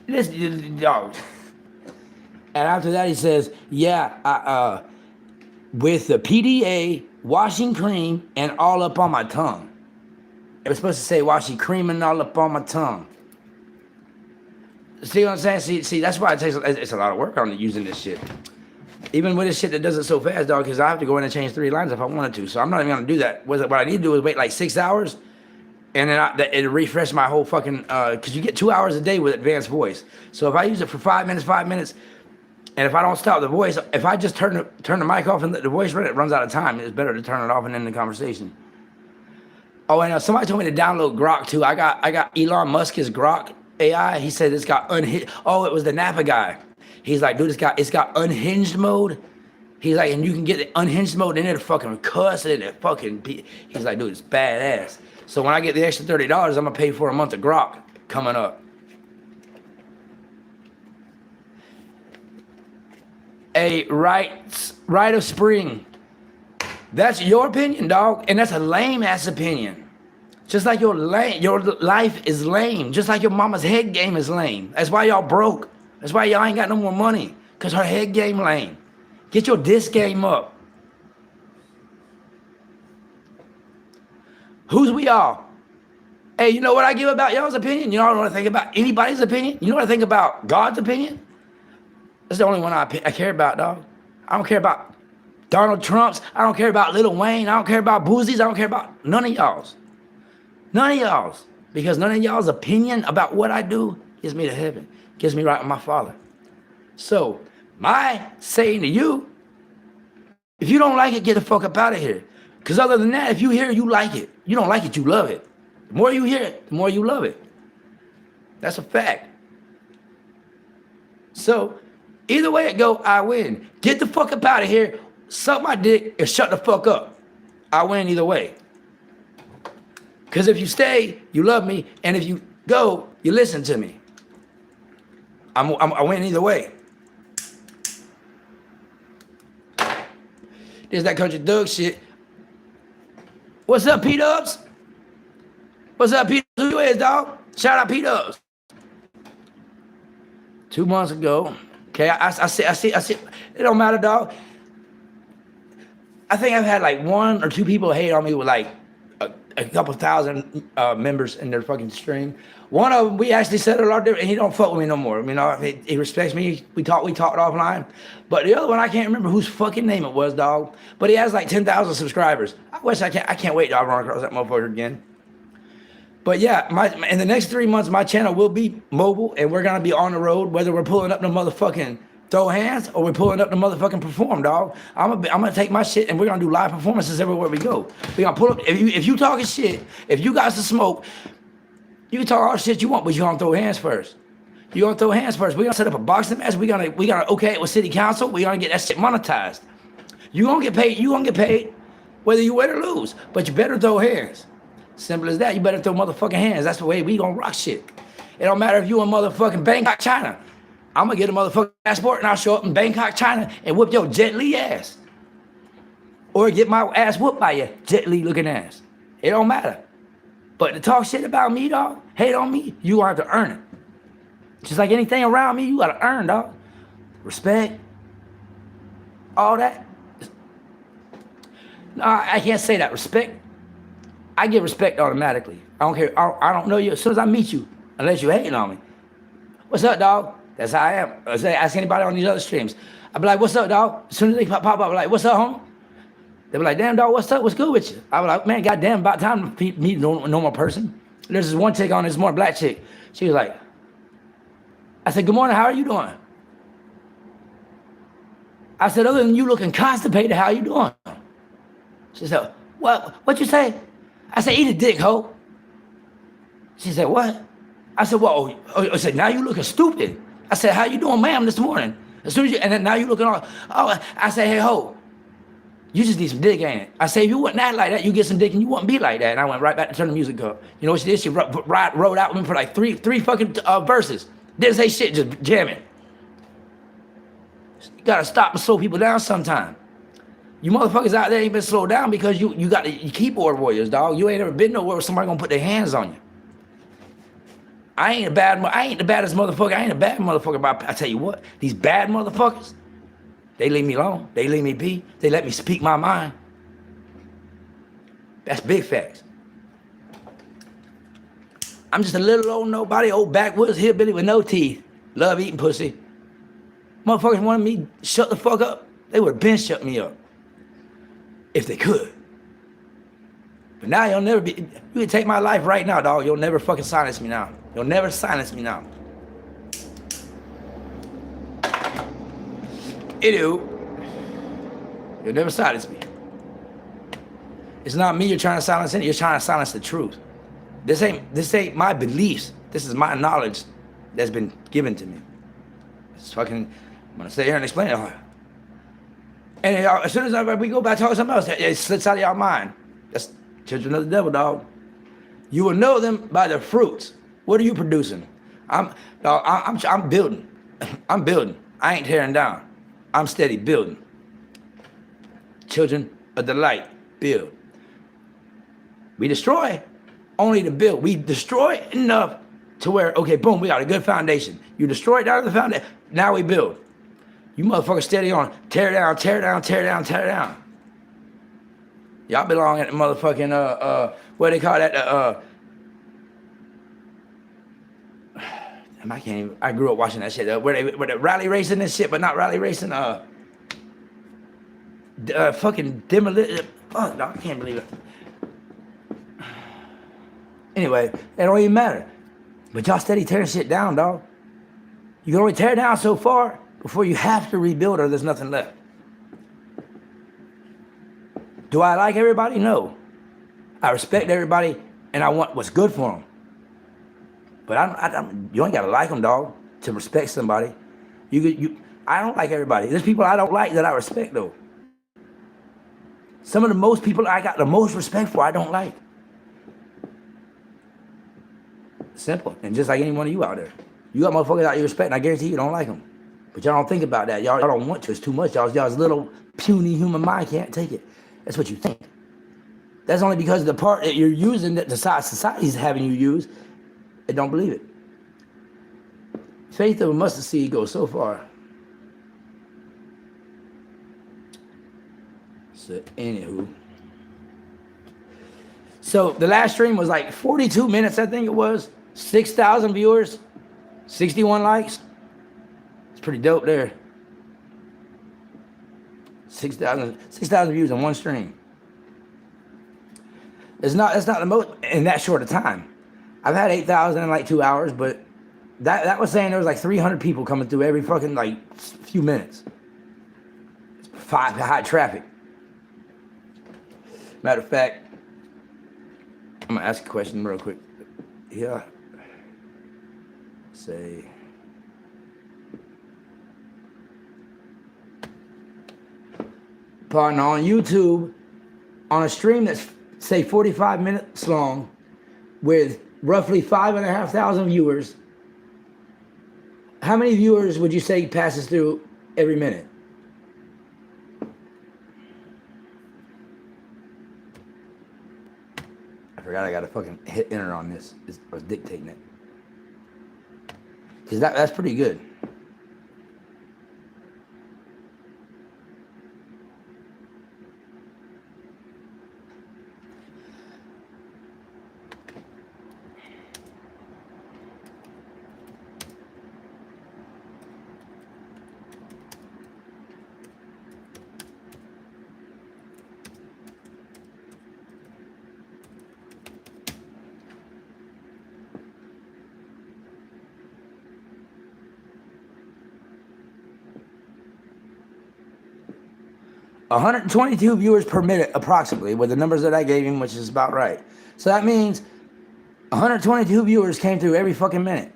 Listen, dog. And after that, he says, yeah, with the PDA, washing cream, and all up on my tongue. It was supposed to say washing cream and all up on my tongue. See what I'm saying? See, that's why it's a lot of work on using this shit. Even with this shit that does it so fast, dog, because I have to go in and change 3 lines if I wanted to. So I'm not even going to do that. What I need to do is wait like 6 hours, and then it'll refresh my whole fucking, because you get 2 hours a day with advanced voice. So if I use it for 5 minutes, and if I don't stop the voice, if I just turn the mic off and let the voice run, it runs out of time. It's better to turn it off and end the conversation. Oh, and somebody told me to download Grok too. I got Elon Musk's Grok AI. He said it's got unhinged. Oh, it was the Napa guy. He's like, dude, it's got unhinged mode. He's like, and you can get the unhinged mode and it'll fucking cuss and it fucking. He's like, dude, it's badass. So when I get the extra $30, I'm gonna pay for a month of Grok coming up. A rite of spring. That's your opinion, dog, and that's a lame ass opinion. Just like your life is lame. Just like your mama's head game is lame. That's why y'all broke. That's why y'all ain't got no more money, because her head game lame. Get your disc game up. Who's we all? Hey, you know what I give about y'all's opinion? You know what I think about anybody's opinion? You know what I think about God's opinion? That's the only one I care about, dog. I don't care about Donald Trump's. I don't care about Lil Wayne. I don't care about Boozie's. I don't care about none of y'all's. None of y'all's. Because none of y'all's opinion about what I do gets me to heaven. Gets me right with my Father. So, my saying to you, if you don't like it, get the fuck up out of here. Because other than that, if you hear it, you like it. You don't like it, you love it. The more you hear it, the more you love it. That's a fact. So either way it go, I win. Get the fuck up out of here, suck my dick, and shut the fuck up. I win either way. Because if you stay, you love me, and if you go, you listen to me. I win either way. There's that country Doug shit. What's up, P-Dubs? What's up, P-Dubs? Who you is, dog? Shout out P-Dubs. 2 months ago, okay, I see. It don't matter, dog. I think I've had like 1 or 2 people hate on me with like a couple thousand members in their fucking stream. One of them, we actually said a lot different, and he don't fuck with me no more. You know, he respects me. We talked offline. But the other one, I can't remember whose fucking name it was, dog. But he has like 10,000 subscribers. I can't wait to run across that motherfucker again. But yeah, in the next 3 months, my channel will be mobile, and we're gonna be on the road, whether we're pulling up the motherfucking throw hands or we're pulling up the motherfucking perform, dog. I'm gonna take my shit and we're gonna do live performances everywhere we go. We're gonna pull up. If you talking shit, if you got some smoke, you can talk all the shit you want, but you gonna throw hands first. You gonna throw hands first. We're gonna set up a boxing match. We're gonna okay it with city council. We're gonna get that shit monetized. You gonna get paid. You gonna get paid, whether you win or lose. But you better throw hands. Simple as that. You better throw motherfucking hands. That's the way we gonna rock shit. It don't matter if you in motherfucking Bangkok, China. I'm gonna get a motherfucking passport and I'll show up in Bangkok, China and whoop your Jet Li ass. Or get my ass whooped by your Jet Li looking ass. It don't matter. But to talk shit about me, dog, hate on me, you gonna have to earn it. Just like anything around me, you gotta earn, dog. Respect, all that. No, I can't say that. Respect, I give respect automatically. I don't care. I don't know you as soon as I meet you, unless you hating on me. What's up, dog? That's how I am. Ask anybody on these other streams. I be like, what's up, dog? As soon as they pop up, I be like, what's up, homie? They be like, damn, dog, what's up? What's good with you? I be like, man, goddamn, about time to meet a normal person. There's this one chick on this more black chick. She was like, I said, good morning, how are you doing? I said, other than you looking constipated, how you doing? She said, what you say? I said, eat a dick, ho. She said, what? I said, well, I said, now you looking stupid. I said, how you doing, ma'am, this morning? As soon as you, and then now you looking all, oh, I said, hey, ho, you just need some dick, ain't it? I said, if you wouldn't act like that, you get some dick and you wouldn't be like that. And I went right back to turn the music up. You know what she did? She wrote out with me for like three fucking verses. Didn't say shit, just jamming. You gotta stop and slow people down sometime. You motherfuckers out there ain't been slowed down because you got the keyboard warriors, dog. You ain't ever been nowhere where somebody gonna put their hands on you. I ain't the baddest motherfucker. I ain't a bad motherfucker, but I tell you what, these bad motherfuckers, they leave me alone. They leave me be. They let me speak my mind. That's big facts. I'm just a little old nobody, old backwoods hillbilly with no teeth. Love eating pussy. Motherfuckers wanted me to shut the fuck up. They would have been shut me up. If they could. But now you'll never be, you can take my life right now, dog. You'll never fucking silence me now. You'll never silence me now. You'll never silence me. It's not me you're trying to silence, you're trying to silence the truth. This ain't my beliefs. This is my knowledge that's been given to me. It's fucking, I'm gonna sit here and explain it. And as soon as we go back talking something else, it slips out of y'all mind. That's children of the devil, dog. You will know them by their fruits. What are you producing? I'm building. I'm building. I ain't tearing down. I'm steady building. Children of the light, build. We destroy only to build. We destroy enough to where, okay, boom, we got a good foundation. You destroy down to the foundation, now we build. You motherfuckers steady on, tear down, tear down, tear down, tear down. Y'all belong at the motherfucking, what they call that, I can't even, I grew up watching that shit, where they rally racing and shit, but not rally racing, fucking demolition, oh, no, I can't believe it. Anyway, it don't even matter. But y'all steady tearing shit down, dog. You can only tear down so far before you have to rebuild or there's nothing left. Do I like everybody? No. I respect everybody and I want what's good for them. But you ain't gotta like them, dog, to respect somebody. I don't like everybody. There's people I don't like that I respect, though. Some of the most people I got the most respect for, I don't like. Simple. And just like any one of you out there. You got motherfuckers out you respect, and I guarantee you don't like them. But y'all don't think about that. Y'all don't want to. It's too much. Y'all's little puny human mind can't take it. That's what you think. That's only because the part that you're using that the society's having you use, they don't believe it. Faith of a mustard seed goes so far. So, anywho. So the last stream was like 42 minutes, I think it was. 6,000 viewers, 61 likes. It's pretty dope there. 6,000 views in one stream. That's not the most in that short a time. I've had 8,000 in like 2 hours, but that was saying there was like 300 people coming through every fucking like few minutes. High traffic. Matter of fact, I'm gonna ask a question real quick. Yeah. Say. Partner, on YouTube, on a stream that's say 45 minutes long, with roughly 5,500 viewers, how many viewers would you say passes through every minute? I forgot I gotta fucking hit enter on this. I was dictating it. Cause that's pretty good. $122 viewers per minute, approximately, with the numbers that I gave him, which is about right. So that means 122 viewers came through every fucking minute.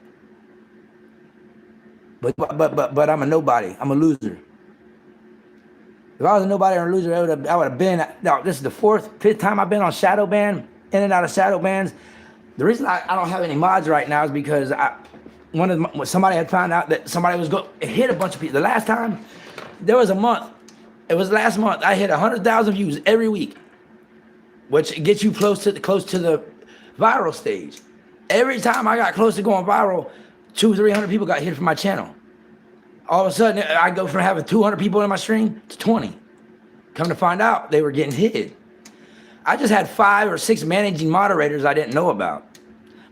But I'm a nobody. I'm a loser. If I was a nobody or a loser, I would have been. Now, this is the fifth time I've been on shadow ban, in and out of shadow bans. The reason I don't have any mods right now is because somebody had found out that somebody was hit a bunch of people. The last time, there was a month. It was last month. I hit 100,000 views every week, which gets you close to the viral stage. Every time I got close to going viral, 200-300 people got hit from my channel. All of a sudden, I go from having 200 people in my stream to 20. Come to find out, they were getting hit. I just had 5 or 6 managing moderators I didn't know about.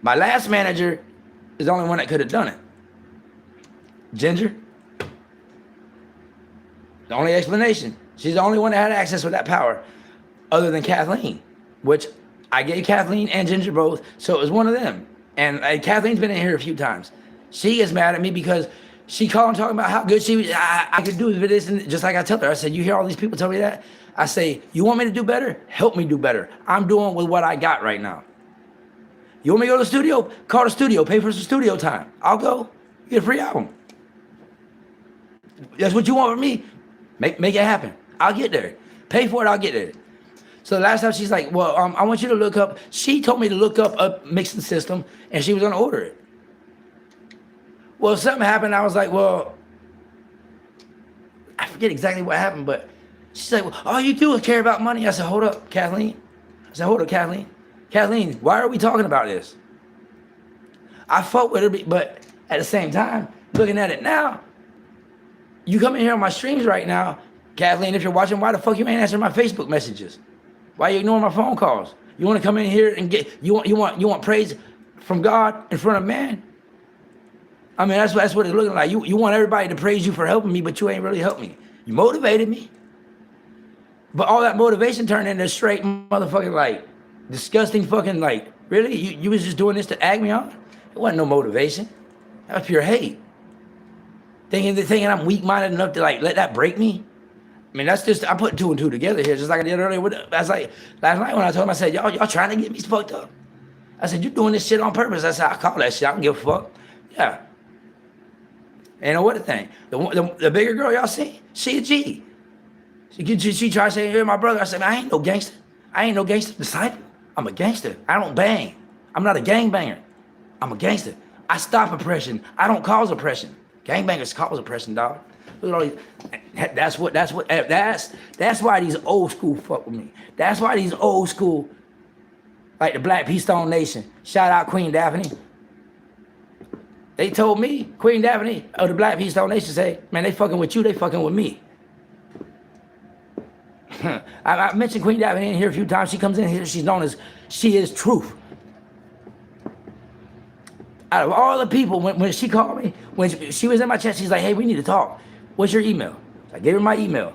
My last manager is the only one that could have done it. Ginger. The only explanation. She's the only one that had access with that power, other than Kathleen, which I gave Kathleen and Ginger both, so it was one of them. And Kathleen's been in here a few times. She gets mad at me because she called and talking about how good I could do this, and just like I tell her, I said, you hear all these people tell me that? I say, you want me to do better? Help me do better. I'm doing with what I got right now. You want me to go to the studio? Call the studio, pay for some studio time. I'll go, you get a free album. That's what you want from me? Make it happen. I'll get there. Pay for it, I'll get there. So the last time she's like, well, I want you to look up, she told me to look up a mixing system, and she was gonna order it. Well, something happened, I was like, well, I forget exactly what happened, but she's like, well, all you do is care about money. I said, hold up, Kathleen. Kathleen, why are we talking about this? I fought with her, but at the same time, looking at it now, you come in here on my streams right now, Kathleen, if you're watching, why the fuck you ain't answering my Facebook messages? Why are you ignoring my phone calls? You want to come in here and you want praise from God in front of man? I mean, that's what it's looking like. You want everybody to praise you for helping me, but you ain't really helped me. You motivated me. But all that motivation turned into straight motherfucking, like, disgusting fucking, like, really? You was just doing this to egg me on? It wasn't no motivation. That was pure hate. Thinking I'm weak-minded enough to, like, let that break me? I mean, that's just, I put 2 and 2 together here, just like I did earlier. That's like last night when I told him, I said, y'all trying to get me fucked up. I said, you doing this shit on purpose? I said, I call that shit. I don't give a fuck. Yeah. Ain't no what to think. The bigger girl y'all see, she a G. She tried to say, hey, my brother. I said, man, I ain't no gangster. I ain't no gangster disciple. I'm a gangster. I don't bang. I'm not a gangbanger. I'm a gangster. I stop oppression. I don't cause oppression. Gangbangers cause oppression, dog. That's why these old school fuck with me. That's why these old school, like the Black Peace Stone Nation. Shout out Queen Daphne. They told me, Queen Daphne of the Black Peace Stone Nation say, man, they fucking with you, they fucking with me. I mentioned Queen Daphne in here a few times. She comes in here, she's known as, she is truth. Out of all the people, when she called me, when she was in my chat, she's like, hey, we need to talk. What's your email? I gave her my email.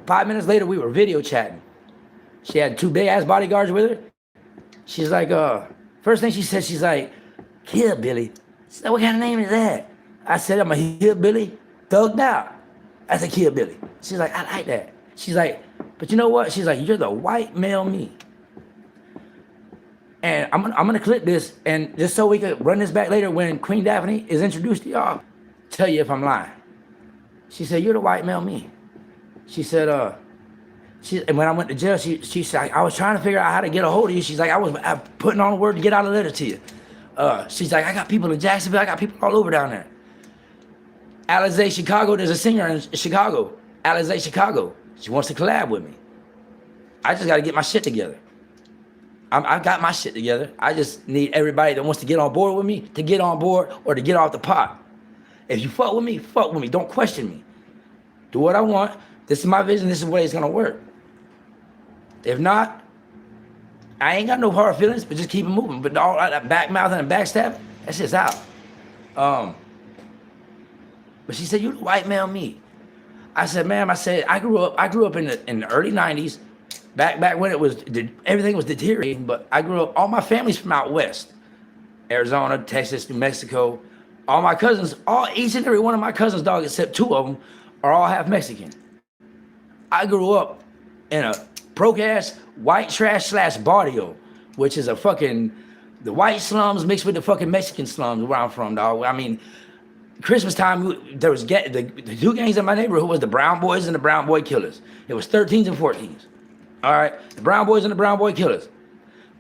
5 minutes later, we were video chatting. She had 2 big-ass bodyguards with her. She's like, first thing she said, she's like, hillbilly. She said, what kind of name is that? I said, I'm a hillbilly, thugged out. I said, hillbilly. She's like, I like that. She's like, but you know what? She's like, you're the white male me. And I'm gonna clip this, and just so we can run this back later when Queen Daphne is introduced to y'all, tell you if I'm lying. She said, you're the white male me. She said, and when I went to jail, she said, I was trying to figure out how to get a hold of you. She's like, I was putting on a word to get out a letter to you. She's like, I got people in Jacksonville, I got people all over down there. Alizé Chicago, there's a singer in Chicago, Alizé Chicago. She wants to collab with me. I just gotta get my shit together. I got my shit together. I just need everybody that wants to get on board with me to get on board or to get off the pot. If you fuck with me, fuck with me. Don't question me. Do what I want. This is my vision. This is the way it's gonna work. If not, I ain't got no hard feelings, but just keep it moving. But all that back mouthing and backstab, that's just out. But she said, you the white male me. I said, ma'am, I grew up in the early 90s. Back when everything was deteriorating, but I grew up, all my family's from out west. Arizona, Texas, New Mexico. All my cousins, each and every one of my cousins, dog, except 2 of them, are all half Mexican. I grew up in a broke-ass white trash / barrio, which is the white slums mixed with the fucking Mexican slums where I'm from, dog. I mean, Christmas time, there was the 2 gangs in my neighborhood was the Brown Boys and the Brown Boy Killers. It was 13s and 14s. All right, the Brown Boys and the Brown Boy Killers.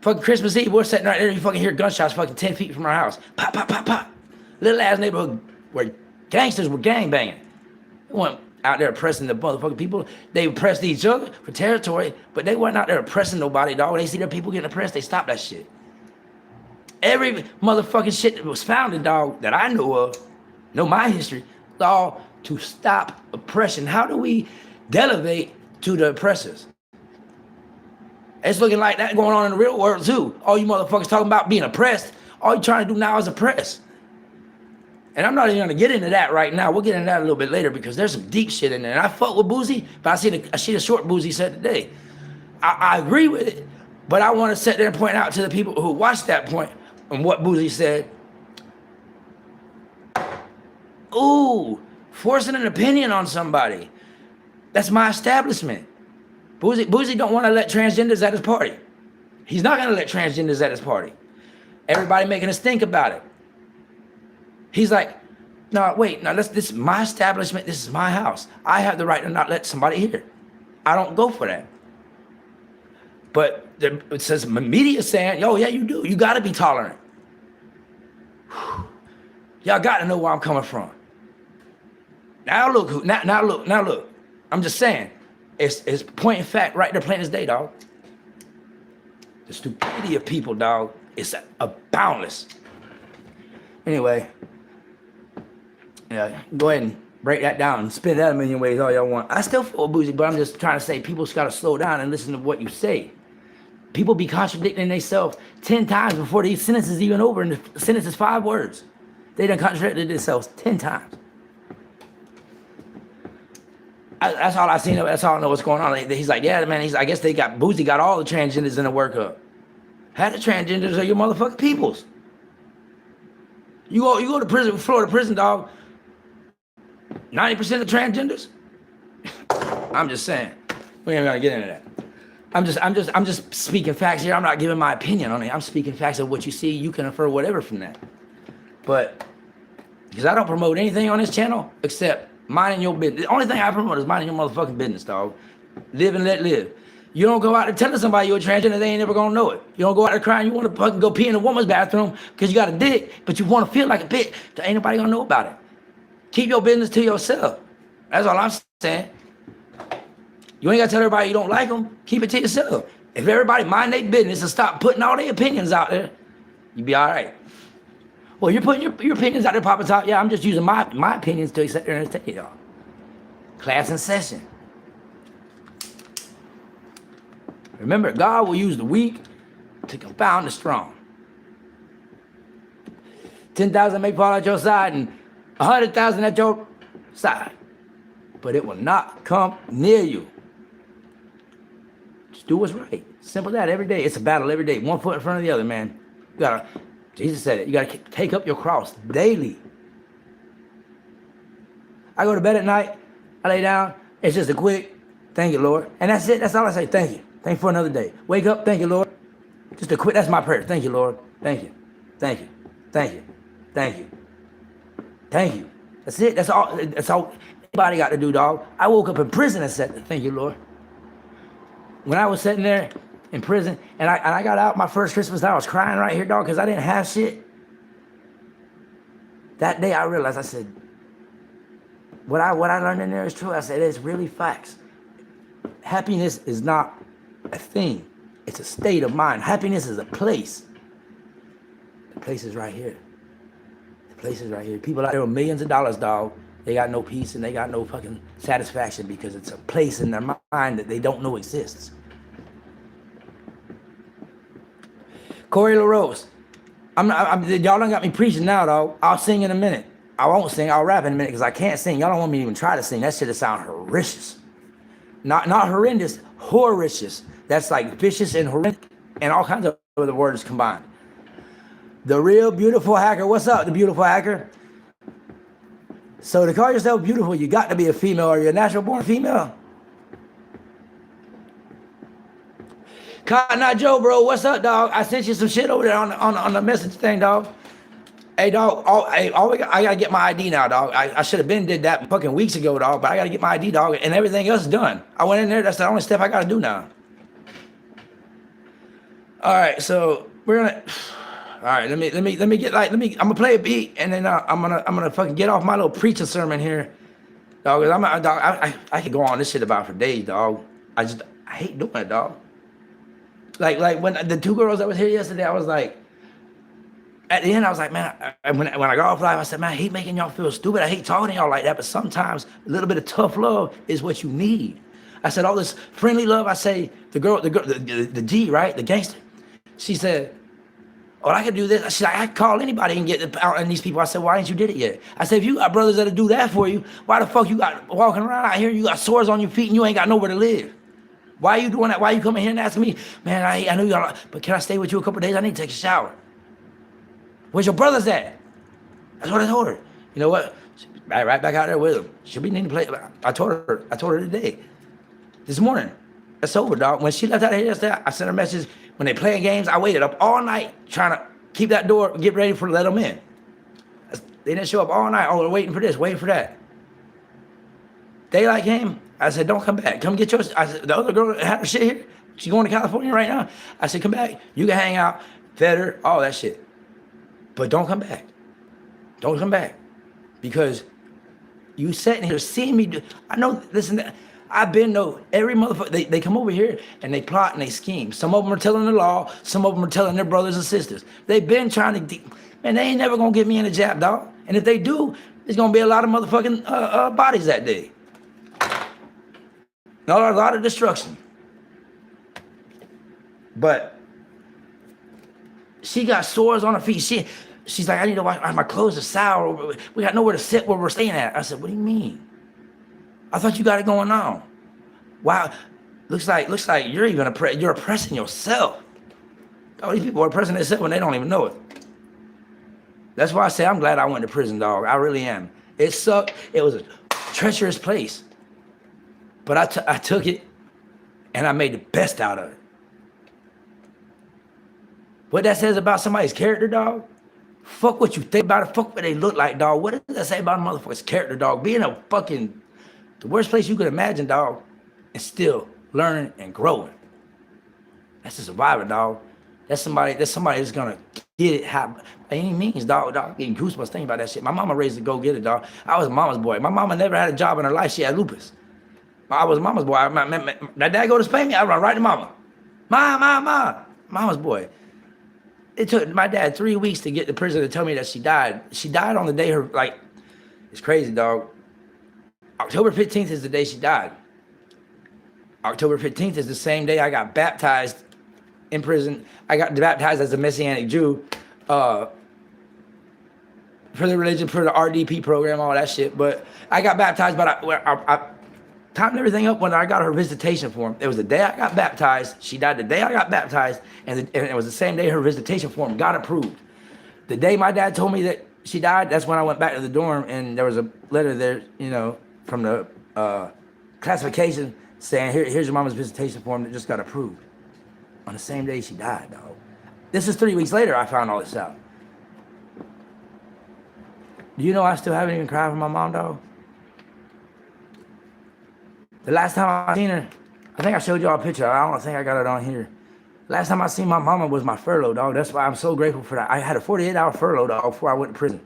Fucking Christmas Eve, we're sitting right there, you fucking hear gunshots fucking 10 feet from our house. Pop, pop, pop, pop. Little ass neighborhood where gangsters were gang banging. They weren't out there oppressing the motherfucking people. They oppressed each other for territory, but they weren't out there oppressing nobody, dog. When they see their people getting oppressed, they stop that shit. Every motherfucking shit that was founded, dog, that I know my history, dog, to stop oppression. How do we delegate to the oppressors? It's looking like that going on in the real world too. All you motherfuckers talking about being oppressed, all you trying to do now is oppress. And I'm not even gonna get into that right now. We'll get into that a little bit later because there's some deep shit in there. And I fuck with Boozy, but I see the short Boozy said today. I agree with it, but I want to sit there and point out to the people who watched that point and what Boozy said. Ooh, forcing an opinion on somebody. That's my establishment. Boozy don't want to let transgenders at his party. He's not going to let transgenders at his party. Everybody making us think about it. He's like, no, wait, no, this is my establishment. This is my house. I have the right to not let somebody here. I don't go for that. But it says media saying, oh yeah, you do. You got to be tolerant. Y'all got to know where I'm coming from. Now look. I'm just saying. It's point in fact right there plain as day, dog. The stupidity of people, dog, is a boundless. Anyway, yeah, go ahead and break that down and spin that a million ways all y'all want. I still feel Boozy, but I'm just trying to say people just gotta slow down and listen to what you say. People be contradicting themselves 10 times before these sentences even over, and the sentence is 5 words. They done contradicted themselves 10 times. That's all I seen. That's all I know what's going on. He's like, yeah, man. I guess Boozy got all the transgenders in the workup. Half the transgenders are your motherfucking peoples. You go to prison, Florida prison, dog. 90% of transgenders. I'm just saying. We ain't gonna get into that. I'm just speaking facts here. I'm not giving my opinion on it. I'm speaking facts of what you see. You can infer whatever from that. But because I don't promote anything on this channel except minding your business. The only thing I promote is minding your motherfucking business, dog. Live and let live. You don't go out there telling somebody you're a transgender, they ain't never gonna know it. You don't go out there crying you want to fucking go pee in a woman's bathroom because you got a dick, but you want to feel like a bitch. Ain't nobody gonna know about it. Keep your business to yourself. That's all I'm saying. You ain't gotta tell everybody you don't like them. Keep it to yourself. If everybody mind their business and stop putting all their opinions out there, you be all right. Well, you're putting your opinions out there, Papa Top. Yeah, I'm just using my opinions to sit there and tell y'all. Class in session. Remember, God will use the weak to confound the strong. 10,000 may fall at your side and 100,000 at your side, but it will not come near you. Just do what's right. Simple as that every day. It's a battle every day. One foot in front of the other, man. You gotta, Jesus said it, you gotta take up your cross daily. I go to bed at night, I lay down, it's just a quick, thank you, Lord. And that's it, that's all I say, thank you. Thank you for another day. Wake up, thank you, Lord. Just a quick, that's my prayer. Thank you, Lord. Thank you. Thank you. Thank you. Thank you. Thank you. That's it, that's all anybody got to do, dog. I woke up in prison and said, thank you, Lord. When I was sitting there in prison and I got out my first Christmas, I was crying right here, dog, because I didn't have shit. That day I realized, I said, what I learned in there is true. I said, it's really facts. Happiness is not a thing. It's a state of mind. Happiness is a place. The place is right here. The place is right here. People out there with millions of dollars, dog, they got no peace and they got no fucking satisfaction because it's a place in their mind that they don't know exists. Corey LaRose, y'all done got me preaching now, dog. I'll sing in a minute. I won't sing, I'll rap in a minute because I can't sing. Y'all don't want me to even try to sing. That shit sound horrendous. Not horrendous, horricious. That's like vicious and horrendous and all kinds of other words combined. The real beautiful hacker. What's up, the beautiful hacker? So to call yourself beautiful, you got to be a female. Are you a natural born female? Cotton Eye Joe, bro, what's up, dog? I sent you some shit over there on the message thing, dog. Hey, dog, I gotta get my ID now, dog. I should have been did that fucking weeks ago, dog, but I gotta get my ID, dog, and everything else is done. I went in there, that's the only step I gotta do now. All right, so we're gonna, all right, let me get like, I'm gonna play a beat, and then I'm gonna fucking get off my little preaching sermon here, dog, I could go on this shit about for days, dog. I hate doing it, dog. Like when the two girls that was here yesterday, I was like, at the end, I was like, man, when I got off live, I said, man, I hate making y'all feel stupid. I hate talking to y'all like that, but sometimes a little bit of tough love is what you need. I said, all this friendly love, I say, the G, right, the gangster, she said, oh, I could do this. She's like, I could call anybody and get out and these people. I said, why ain't you did it yet? I said, if you got brothers that'll do that for you, why the fuck you got walking around out here, you got sores on your feet and you ain't got nowhere to live? Why are you doing that? Why are you coming here and asking me, man, I know you got, but can I stay with you a couple of days? I need to take a shower. Where's your brothers at? That's what I told her. You know what? Right back out there with them. She'll be needing to play. I told her today, this morning. That's over, dog. When she left out of here yesterday, I sent her a message. When they playing games, I waited up all night trying to keep that door, get ready for let them in. They didn't show up all night. Oh, we're waiting for this, waiting for that. Daylight came. I said, don't come back. Come get yours. I said, the other girl had her shit here. She's going to California right now. I said, come back. You can hang out, fed her, all that shit. But don't come back. Don't come back. Because you sitting here seeing me do, I know, listen, I've been know every motherfucker, they come over here and they plot and they scheme. Some of them are telling the law. Some of them are telling their brothers and sisters. They've been trying to, man, they ain't never gonna get me in a jab, dog. And if they do, there's gonna be a lot of motherfucking bodies that day. A lot of destruction. But she got sores on her feet. She's like, I need to wash my clothes are sour. We got nowhere to sit where we're staying at. I said, what do you mean? I thought you got it going on. Wow, looks like you're even you're oppressing yourself. All these people are oppressing themselves when they don't even know it. That's why I say I'm glad I went to prison, dog. I really am. It sucked. It was a treacherous place. But I took it, and I made the best out of it. What that says about somebody's character, dog? Fuck what you think about it. Fuck what they look like, dog. What does that say about a motherfucker's character, dog? Being a fucking, the worst place you could imagine, dog, and still learning and growing. That's a survivor, dog. That's somebody that's gonna get it by any means, dog. Getting goosebumps thinking about that shit. My mama raised a go-getter, dog. I was a mama's boy. My mama never had a job in her life. She had lupus. I was a mama's boy. My dad go to Spain me, I run right to mama. Mama's boy. It took my dad 3 weeks to get to prison to tell me that she died. She died on the day her, like, it's crazy, dog. October 15th is the day she died. October 15th is the same day I got baptized in prison. I got baptized as a Messianic Jew for the religion, for the RDP program, all that shit. But I got baptized, but I timed everything up when I got her visitation form. It was the day I got baptized. She died the day I got baptized, and it was the same day her visitation form got approved. The day my dad told me that she died, that's when I went back to the dorm, and there was a letter there, you know, from the classification saying, here's your mama's visitation form that just got approved. On the same day she died, dog. This is 3 weeks later I found all this out. Do you know I still haven't even cried for my mom, dog? The last time I seen her, I think I showed y'all a picture. I don't think I got it on here. Last time I seen my mama was my furlough, dog. That's why I'm so grateful for that. I had a 48-hour furlough, dog, before I went to prison.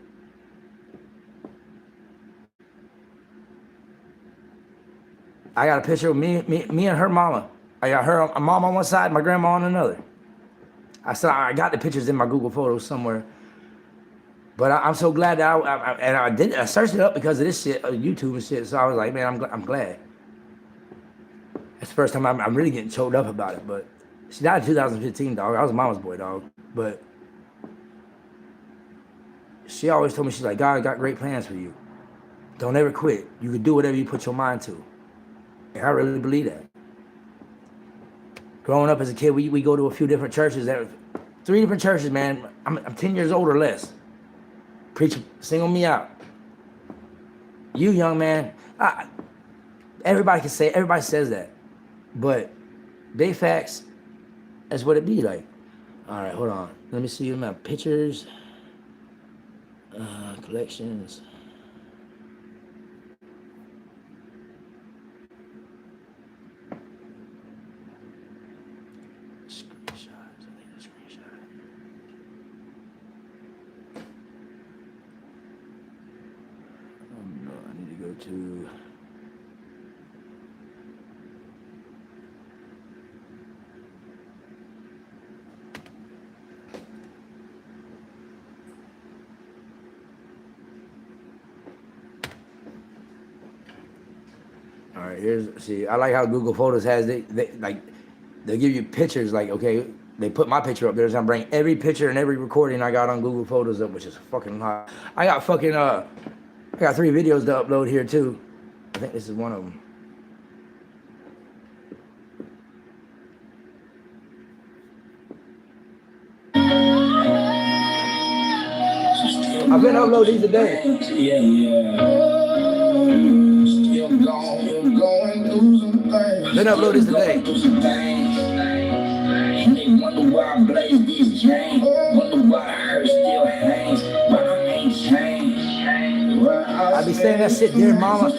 I got a picture of me and her mama. I got her mom on one side, my grandma on another. I got the pictures in my Google Photos somewhere. But I'm so glad that I searched it up because of this shit, YouTube and shit. So I was like, man, I'm glad. That's the first time I'm really getting choked up about it. But she died in 2015, dog. I was a mama's boy, dog. But she always told me, she's like, God got great plans for you. Don't ever quit. You can do whatever you put your mind to. And I really believe that. Growing up as a kid, we go to a few different churches. 3 different churches, man. I'm 10 years old or less. Preacher, single me out. You, young man, everybody says that. But they facts, that's what it be like. All right, hold on. Let me see my pictures. Collections. To all right, see, I like how Google Photos has they give you pictures, like, okay, they put my picture up there, so I'm bringing every picture and every recording I got on Google Photos up, which is fucking hot. I got 3 videos to upload here too. I think this is one of them. I've been uploading these today. Been uploading today. Wonder why I blaze these chains. Wonder why I hurt still hangs. Why I ain't changed. I be saying that shit, dear mama.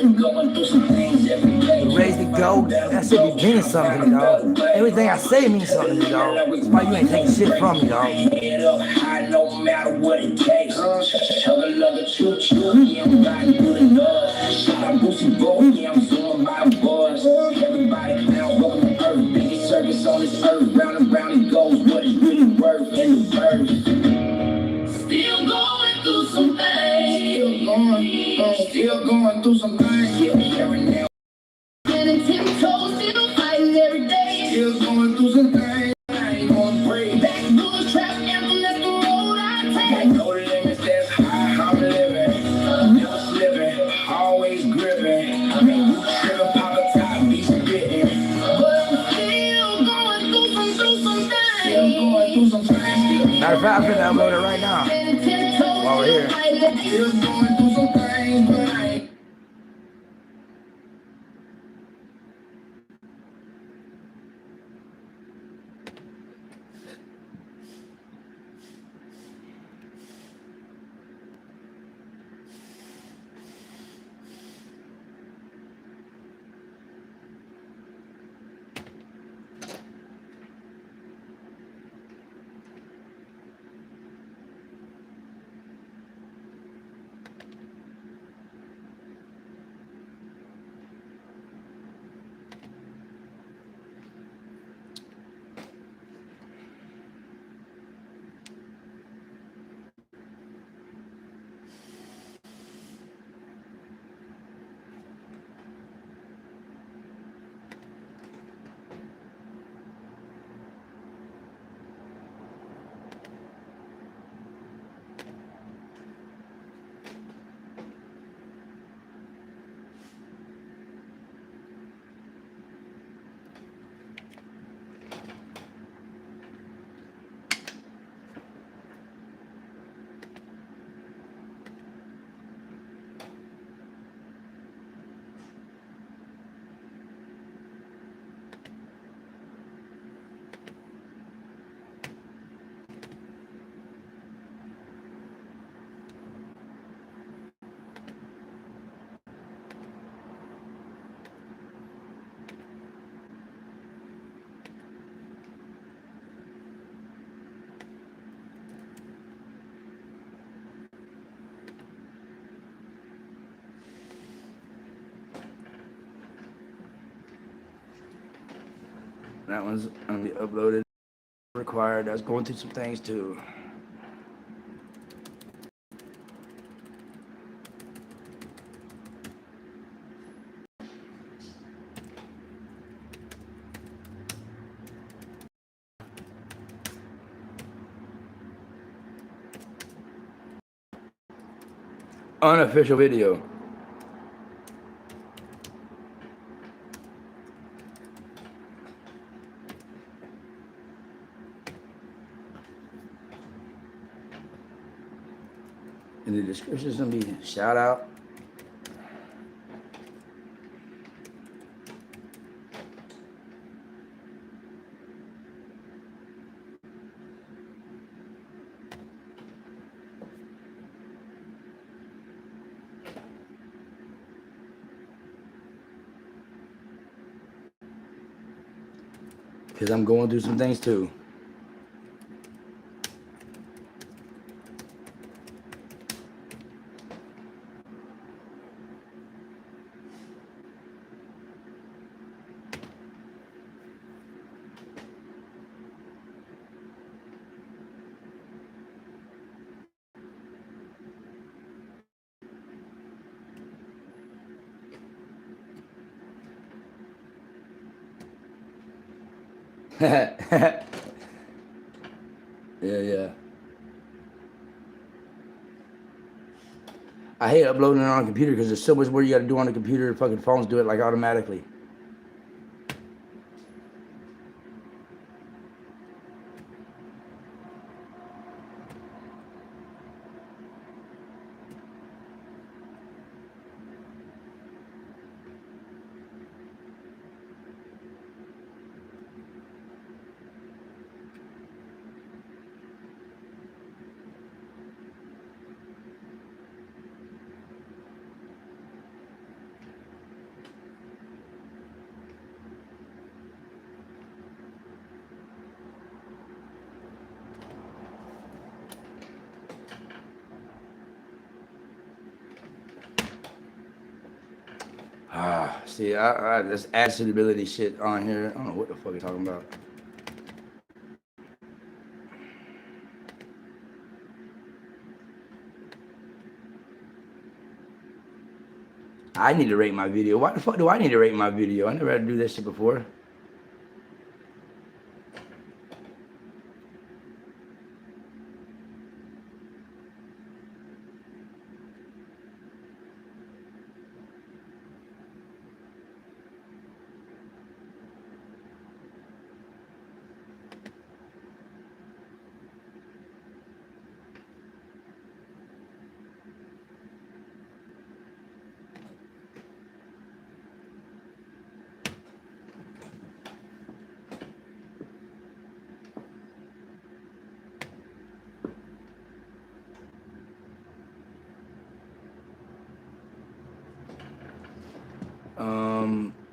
Raised to go. That shit be meaning something to me, dog. Everything I say means something to me, dog. That's why you ain't taking shit from me, dog. Head up high, no matter what it takes. Chugalaugachoo, yeah, I'm riding through the noise. Shot a boosty boat, yeah, I'm zooming my boys. Everybody now welcome to Earth. Biggest circus on this earth. Round and round it goes. What is really worth in the verse? Still going through some things. Still going through some things. Standing 10 toes, still fighting every day. Still going through some things. I ain't gonna break. Back to the trap, anthem, that's the road I take. No limits, that's how I'm living. Never slipping, always gripping. I mean, you tripping, pop a top, be spitting. But I'm still going through some things. Still going through some things. Matter of fact, I'm gonna upload it right now. While we're here. Still going through some things, but I ain't. That one's gonna be uploaded. Required. That's going through some things too. Unofficial video. In the description, it's gonna be shout out. Because I'm going through some things too. Yeah. I hate uploading it on a computer because there's so much more you gotta do on the computer. Fucking phones do it like automatically. See, I this ad suitability shit on here. I don't know what the fuck you're talking about. I need to rate my video. Why the fuck do I need to rate my video? I never had to do that shit before.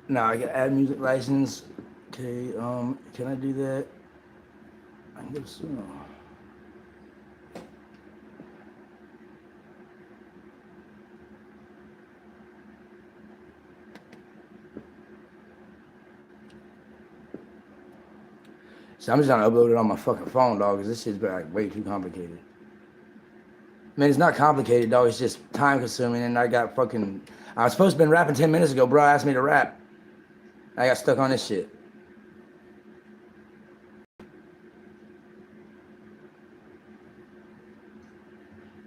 Now I can add music license. Okay, can I do that? I guess so. So I'm just trying to upload it on my fucking phone, dog, because this shit's like way too complicated. Man, it's not complicated, dog. It's just time consuming, and I got fucking. I was supposed to have been rapping 10 minutes ago. Bro asked me to rap. I got stuck on this shit.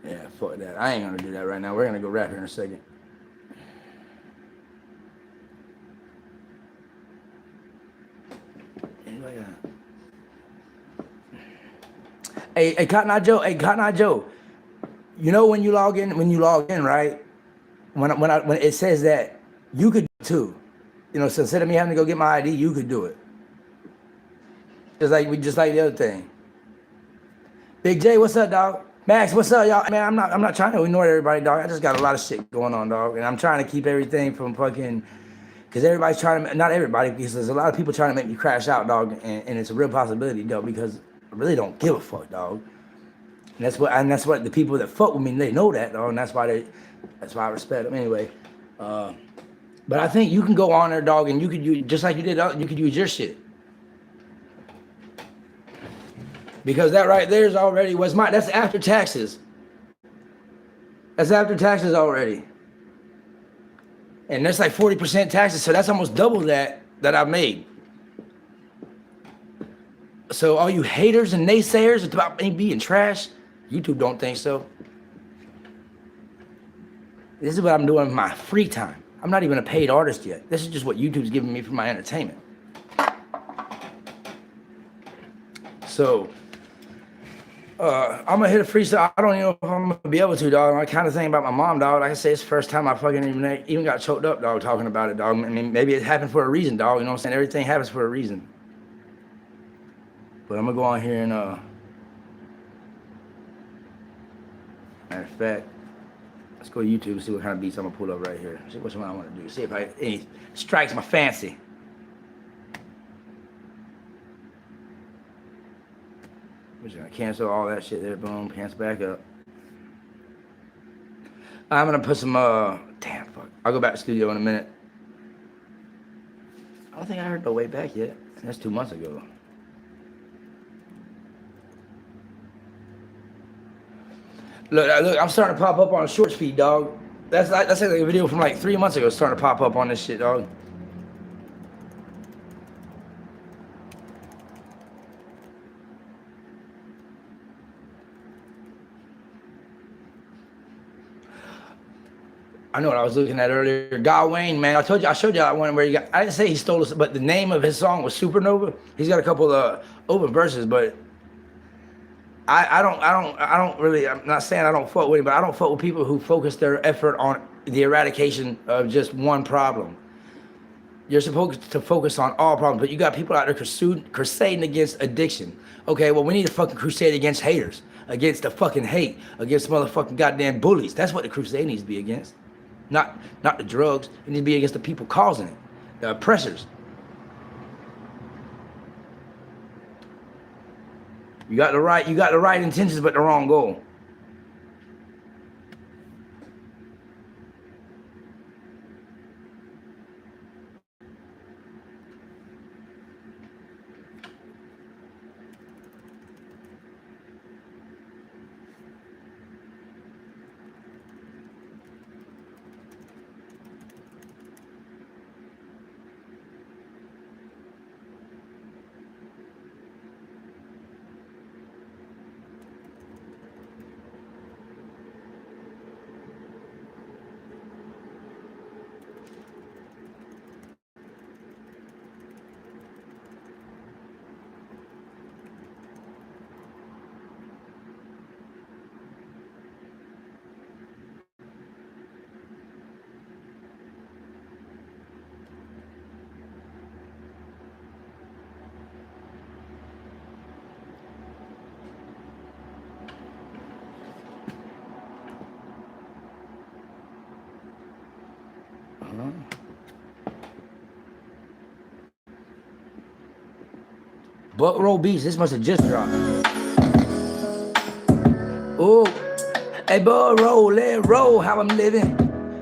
Yeah, fuck that. I ain't gonna do that right now. We're gonna go rap here in a second. Hey, Cotton Eye Joe. You know when you log in, right? When it says that, you could do it too. You know, so instead of me having to go get my ID, you could do it. Just like the other thing. Big J, what's up, dog? Max, what's up, y'all? Man, I'm not trying to ignore everybody, dog. I just got a lot of shit going on, dog, and I'm trying to keep everything from fucking. Because everybody's trying to, not everybody, because there's a lot of people trying to make me crash out, dog, and it's a real possibility, dog, because I really don't give a fuck, dog. And that's what the people that fuck with me, they know that, dog, and that's why I respect them anyway. But I think you can go on there, dog, and you could use, just like you did, you could use your shit. Because that right there is already what's mine. That's after taxes. That's after taxes already. And that's like 40% taxes, so that's almost double that I've made. So all you haters and naysayers about me being trash, YouTube don't think so. This is what I'm doing in my free time. I'm not even a paid artist yet. This is just what YouTube's giving me for my entertainment. So, I'm gonna hit a freestyle. I don't even know if I'm gonna be able to, dog. I kind of think about my mom, dog. Like I say, it's the first time I fucking even got choked up, dog, talking about it, dog. I mean, maybe it happened for a reason, dog. You know what I'm saying? Everything happens for a reason. But I'm gonna go on here and, matter of fact, let's go to YouTube and see what kind of beats I'm gonna pull up right here. See which one I want to do. See if any strikes my fancy. We're just gonna cancel all that shit there. Boom, cancel back up. I'm gonna put some, damn, fuck. I'll go back to the studio in a minute. I don't think I heard the way back yet. That's 2 months ago. Look, I'm starting to pop up on a short speed, dog. That's like a video from like 3 months ago. It's starting to pop up on this shit, dog. I know what I was looking at earlier. God Wayne, man, I told you, I showed you that one where he got, I didn't say he stole us, but the name of his song was Supernova. He's got a couple of open verses, but I don't really, I'm not saying I don't fuck with him, but I don't fuck with people who focus their effort on the eradication of just one problem. You're supposed to focus on all problems, but you got people out there crusading against addiction. Okay, well, we need to fucking crusade against haters, against the fucking hate, against motherfucking goddamn bullies. That's what the crusade needs to be against. Not the drugs. It needs to be against the people causing it, the oppressors. You got the right intentions, but the wrong goal. Buck roll beats, this must have just dropped. Oh, hey, Buck roll, let roll how I'm living.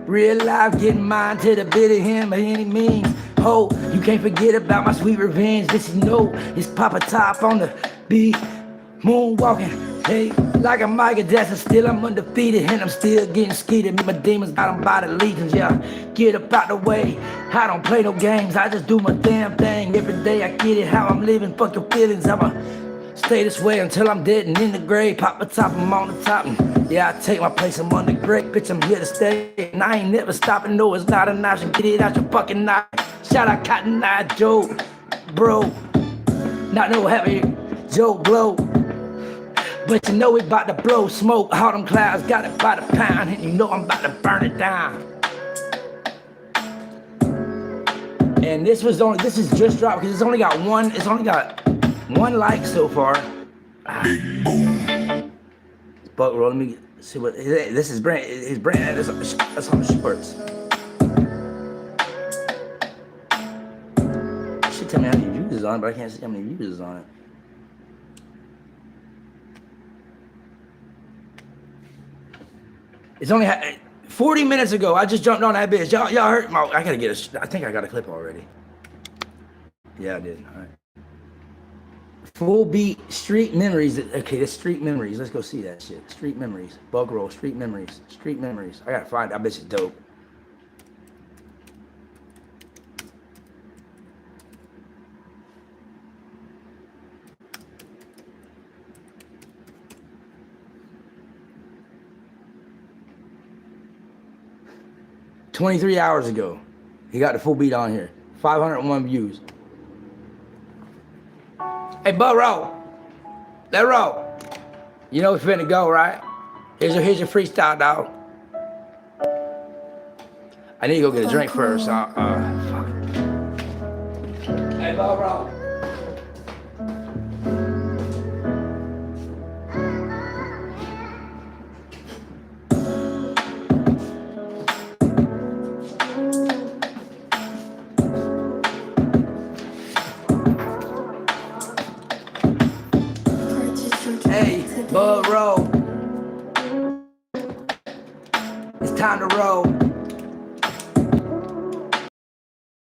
Real life, getting mine to the bit of him by any means. Ho, you can't forget about my sweet revenge. This is no, it's Papa Top on the beat. Moonwalking, hey, like a Micah Jackson, still I'm undefeated and I'm still getting skeeted. Me, my demons got them by the legions, yeah. Get up out the way, I don't play no games, I just do my damn thing. Every day I get it, how I'm living, fuck your feelings. I'ma stay this way until I'm dead and in the grave. Pop the top, I'm on the top, and yeah, I take my place, I'm on the great. Bitch, I'm here to stay, and I ain't never stopping, no, it's not an option. Get it out your fucking eye. Shout out Cotton Eye Joe, bro. Not no heavy Joe Blow. But you know we about to blow smoke. All them clouds got it by the pound, and you know I'm about to burn it down. And this is just dropped because it's only got one like so far. Buck roll, let me see what this is. His brand that's on the shorts. It should tell me how many views is on it, but I can't see how many views is on it. It's only 40 minutes ago. I just jumped on that bitch. Y'all heard? I gotta get I think I got a clip already. Yeah, I did. All right. Full beat, street memories. Okay, that's street memories. Let's go see that shit. Street memories. Bug roll, street memories. Street memories. I gotta find it. I bet it's dope. $23 hours ago. He got the full beat on here. 501 views. Hey, Bug roll. Let roll. You know we finna go, right? Here's your freestyle, dog. I need to go get a drink first. Fuck. Hey, Bug roll. Bug roll. It's time to roll.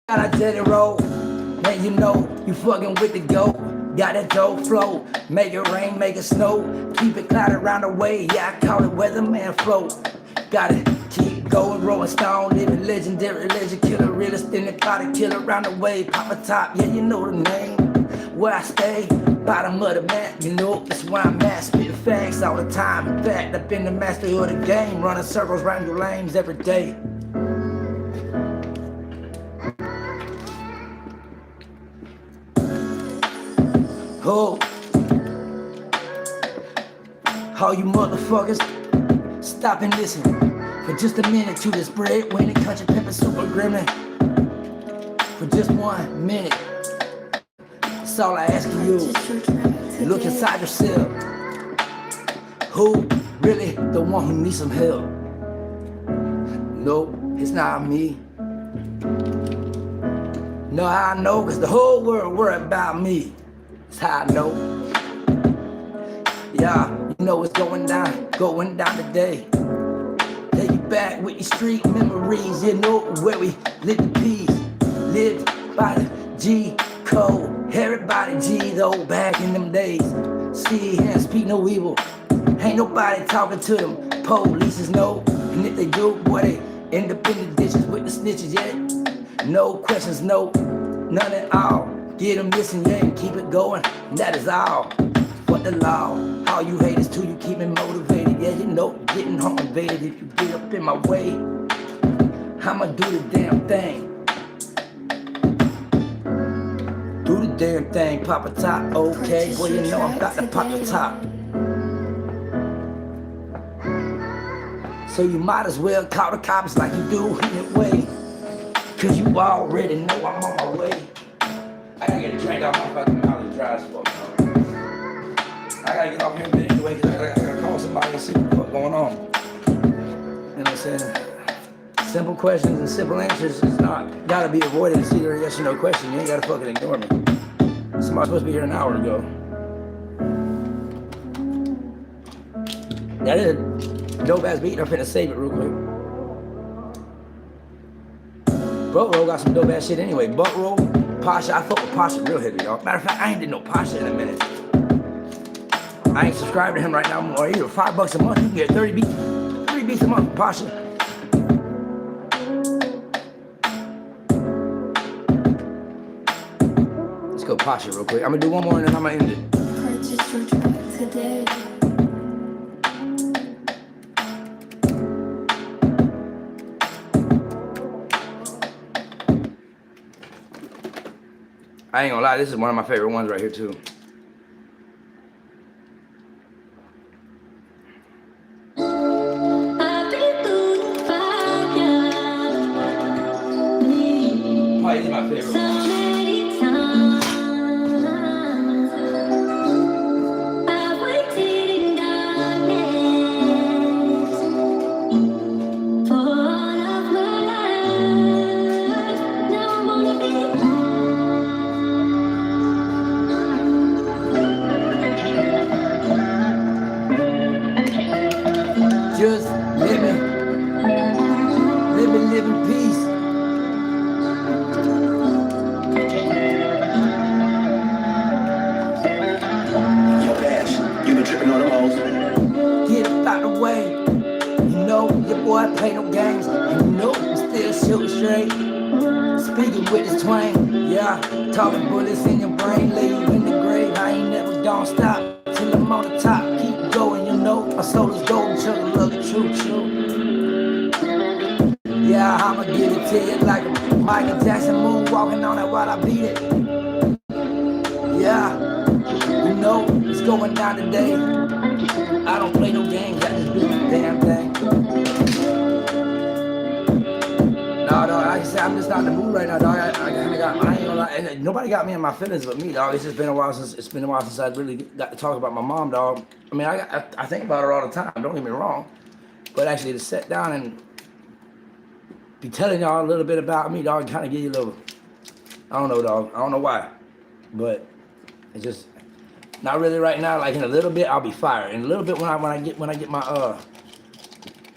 Gotta let it roll. Man, you know you fucking with the goat. Got that dope flow. Make it rain, make it snow. Keep it cloud around the way. Yeah, I call it weatherman flow. Gotta keep going, rolling stone, living legendary legend, killer, realest in the body, killer around the way. Pop a top, yeah, you know the name. Where I stay, bottom of the map, you know, that's where I'm at. Spit the facts all the time. In fact, I've been the master of the game, running circles around your lanes every day. Oh, all you motherfuckers, stop and listen for just a minute to this bread when the country pimpin' super gremlin. For just 1 minute. That's all I ask of you. Look inside yourself. Who really the one who needs some help? No, it's not me. No, I know, cause the whole world worry about me. That's how I know. Yeah, you know it's going down today. Take you back with your street memories, you know where we live in peace. Lived by the G code. Everybody G though back in them days. See and speak no evil. Ain't nobody talking to them. Polices know. And if they do, boy, they end up in the ditches with the snitches, yeah. No questions, no, none at all. Get them missing, yeah, and keep it going. And that is all. What the law. All you haters too, you keep me motivated. Yeah, you know, you're getting home invaded. If you get up in my way, I'ma do the damn thing. Do the damn thing, pop a top, okay. Well, you know I'm about to pop the top. So you might as well call the cops like you do anyway. Cause you already know I'm on my way. I gotta get a drink off my fucking mouth and dry as fuck. I gotta get off here anyway cause I gotta call somebody and see what's going on. You know what I'm saying? Simple questions and simple answers is not gotta be avoided. It's either a yes or no question. You ain't gotta fucking ignore me. Somebody's supposed to be here an hour ago. That is a dope ass beat. I'm finna save it real quick. Butt roll got some dope ass shit anyway. Butt roll, Pasha. I fuck with Pasha real heavy, y'all. Matter of fact, I ain't did no Pasha in a minute. I ain't subscribed to him right now more either. $5 a month, you can get 30 beats a month from Pasha. Let's go Pasha real quick. I'm gonna do one more and then I'm gonna end it. Purchase your track today. I ain't gonna lie, this is one of my favorite ones right here too. Probably is my favorite one. Just living peace. Your boy play no games, and you know I'm still shooting straight. Speaking with this twang, yeah. Talking bullets in your brain, lay you in the grave. I ain't never gonna stop till I'm on the top. Keep going, you know. My soul is golden, chug-a-lug-a-choo-choo. Yeah, I'ma give it to you like a Michael Jackson moonwalking on it while I beat it. Yeah, you know it's going down today. I don't play no games, I just do the damn thing. No, like I said, I'm just not in the mood right now, dog. I ain't gonna lie, and nobody got me in my feelings but me, dog. It's been a while since I really got to talk about my mom, dog. I mean, I think about her all the time. Don't get me wrong, but actually to sit down and be telling y'all a little bit about me, dog, kind of give you a little. I don't know, dog. I don't know why, but it's just not really right now. Like in a little bit, I'll be fired. In a little bit, when I get my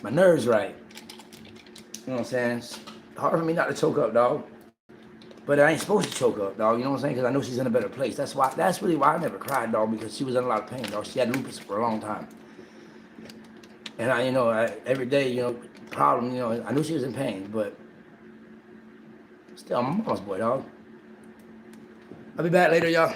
nerves right. You know what I'm saying? It's hard for me not to choke up, dog. But I ain't supposed to choke up, dog. You know what I'm saying? Because I know she's in a better place. That's really why I never cried, dog. Because she was in a lot of pain, dog. She had lupus for a long time. And every day, problem, I knew she was in pain, but still, I'm a mama's boy, dog. I'll be back later, y'all.